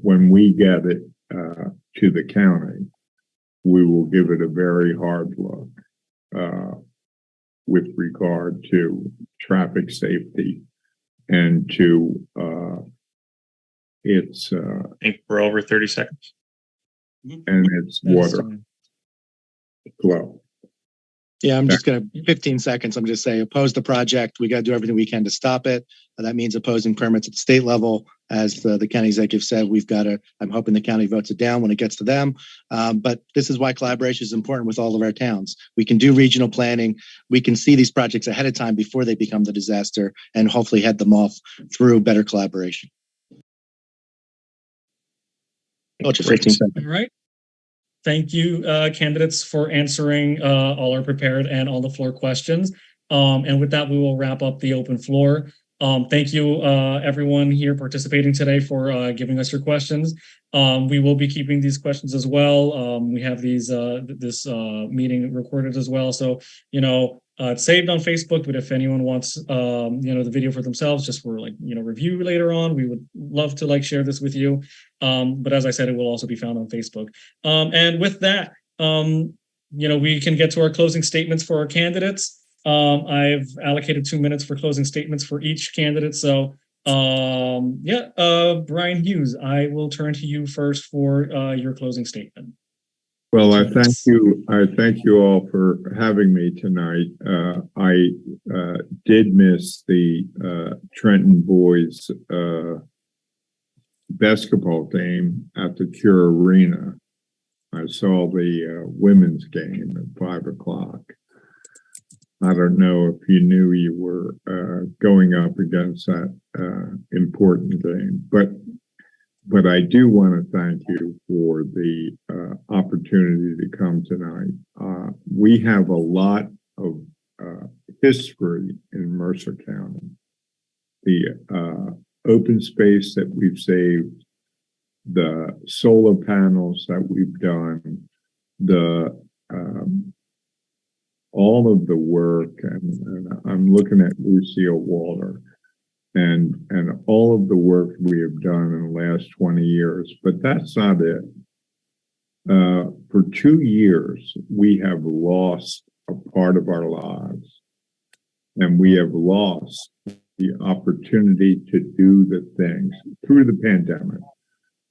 when we get it to the county, we will give it a very hard look with regard to traffic safety and to its I think we're over 30 seconds. and its water flow. Yeah, I'm just going to 15 seconds. I'm just saying oppose the project. We got to do everything we can to stop it. That means opposing permits at the state level. As the county executive said, we've got to, I'm hoping the county votes it down when it gets to them. But this is why collaboration is important with all of our towns. We can do regional planning. We can see these projects ahead of time before they become the disaster and hopefully head them off through better collaboration. Oh, just 15 seconds. All right. Thank you, candidates, for answering all our prepared and on the floor questions. And with that, we will wrap up the open floor. Thank you, everyone here participating today for giving us your questions. We will be keeping these questions as well. We have these this meeting recorded as well. So, you know, it's saved on Facebook, but if anyone wants, you know, the video for themselves, just for like, you know, review later on, we would love to like share this with you. But as I said, it will also be found on Facebook. And with that, you know, we can get to our closing statements for our candidates. I've allocated 2 minutes for closing statements for each candidate. So, Brian Hughes, I will turn to you first for your closing statement. Well, I thank you. I thank you all for having me tonight. I did miss the Trenton boys basketball game at the Cure Arena. I saw the women's game at 5 o'clock. I don't know if you knew you were going up against that important game, but I do want to thank you for the opportunity to come tonight. We have a lot of history in Mercer County. The open space that we've saved, the solar panels that we've done, the all of the work, and I'm looking at Lucille Walter, and all of the work we have done in the last 20 years, but that's not it. For 2 years, we have lost a part of our lives, and we have lost the opportunity to do the things through the pandemic.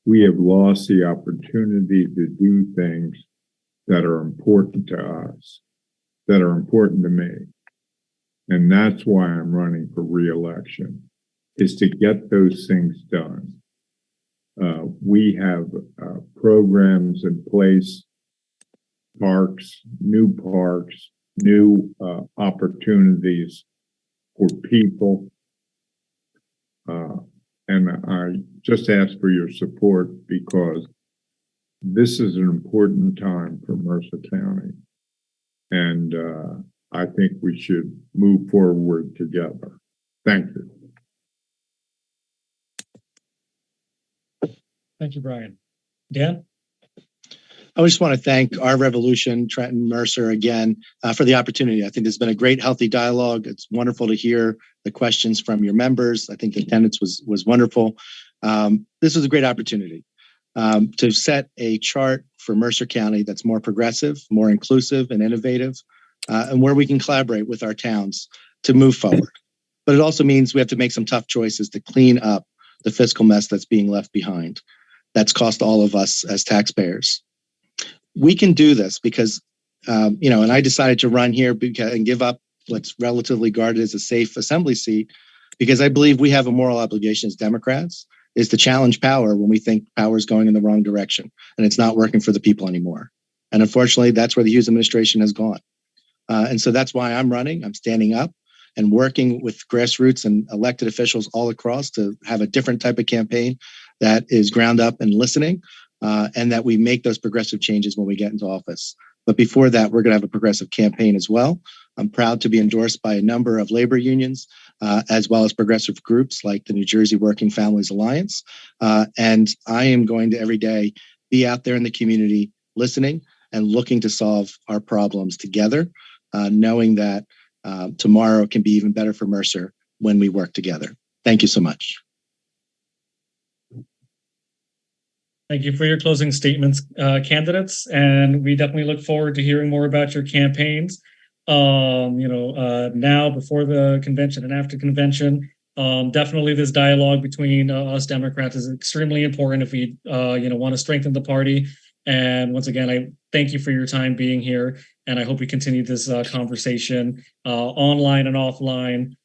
We have lost the opportunity to do things that are important to us, that are important to me. And that's why I'm running for re-election, is to get those things done. We have programs in place, parks, new opportunities for people. And I just ask for your support because this is an important time for Mercer County. And I think we should move forward together. Thank you. Thank you, Brian. Dan? I just want to thank our Revolution, Trenton, Mercer again for the opportunity. I think there's been a great, healthy dialogue. It's wonderful to hear the questions from your members. I think the attendance was wonderful. This was a great opportunity to set a chart for Mercer County that's more progressive, more inclusive and innovative, and where we can collaborate with our towns to move forward. But it also means we have to make some tough choices to clean up the fiscal mess that's being left behind. That's cost all of us as taxpayers. We can do this because and I decided to run here and give up what's relatively guarded as a safe assembly seat because I believe we have a moral obligation as Democrats is to challenge power when we think power is going in the wrong direction and it's not working for the people anymore. And unfortunately, that's where the Hughes administration has gone. And so that's why I'm running. I'm standing up and working with grassroots and elected officials all across to have a different type of campaign that is ground up and listening, and that we make those progressive changes when we get into office. But before that, we're going to have a progressive campaign as well. I'm proud to be endorsed by a number of labor unions, as well as progressive groups like the New Jersey Working Families Alliance. And I am going to every day be out there in the community listening and looking to solve our problems together, knowing that tomorrow can be even better for Mercer when we work together. Thank you so much. Thank you for your closing statements, candidates, and we definitely look forward to hearing more about your campaigns. Now before the convention and after convention, definitely this dialogue between us Democrats is extremely important if we, want to strengthen the party. And once again, I thank you for your time being here, and I hope we continue this conversation online and offline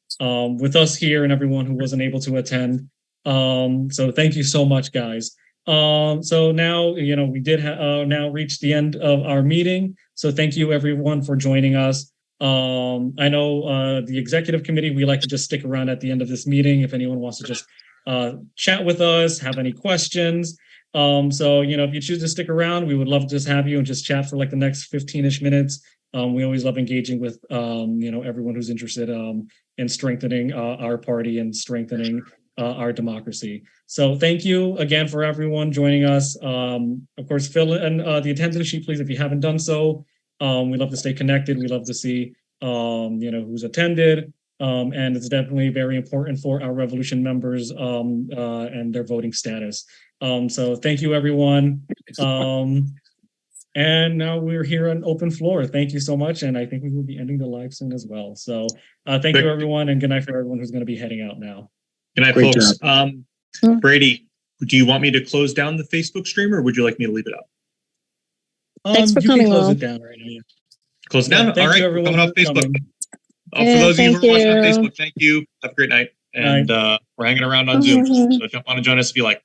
with us here and everyone who wasn't able to attend. So thank you so much, guys. So now, we did now reach the end of our meeting. So thank you everyone for joining us. I know the executive committee, we like to just stick around at the end of this meeting if anyone wants to just chat with us, have any questions. So, if you choose to stick around, we would love to just have you and just chat for like the next 15-ish minutes. We always love engaging with, everyone who's interested in strengthening our party and strengthening our democracy. So thank you again for everyone joining us. Of course, fill in the attendance sheet, please, if you haven't done so. We love to stay connected. We love to see, who's attended. And it's definitely very important for our Revolution members and their voting status. So thank you, everyone. And now we're here on open floor. Thank you so much. And I think we will be ending the live soon as well. So thank you, everyone. And good night for everyone who's going to be heading out now. Good night, folks. Brady, do you want me to close down the Facebook stream or would you like me to leave it up? Thanks for coming, close Will. it down right now. Yeah. Close it down. Thank All right, you, everyone, coming off for Facebook. coming. For those of you who are watching on you. Facebook, thank you. Have a great night. And we're hanging around on Zoom. So jump on and join us if you like.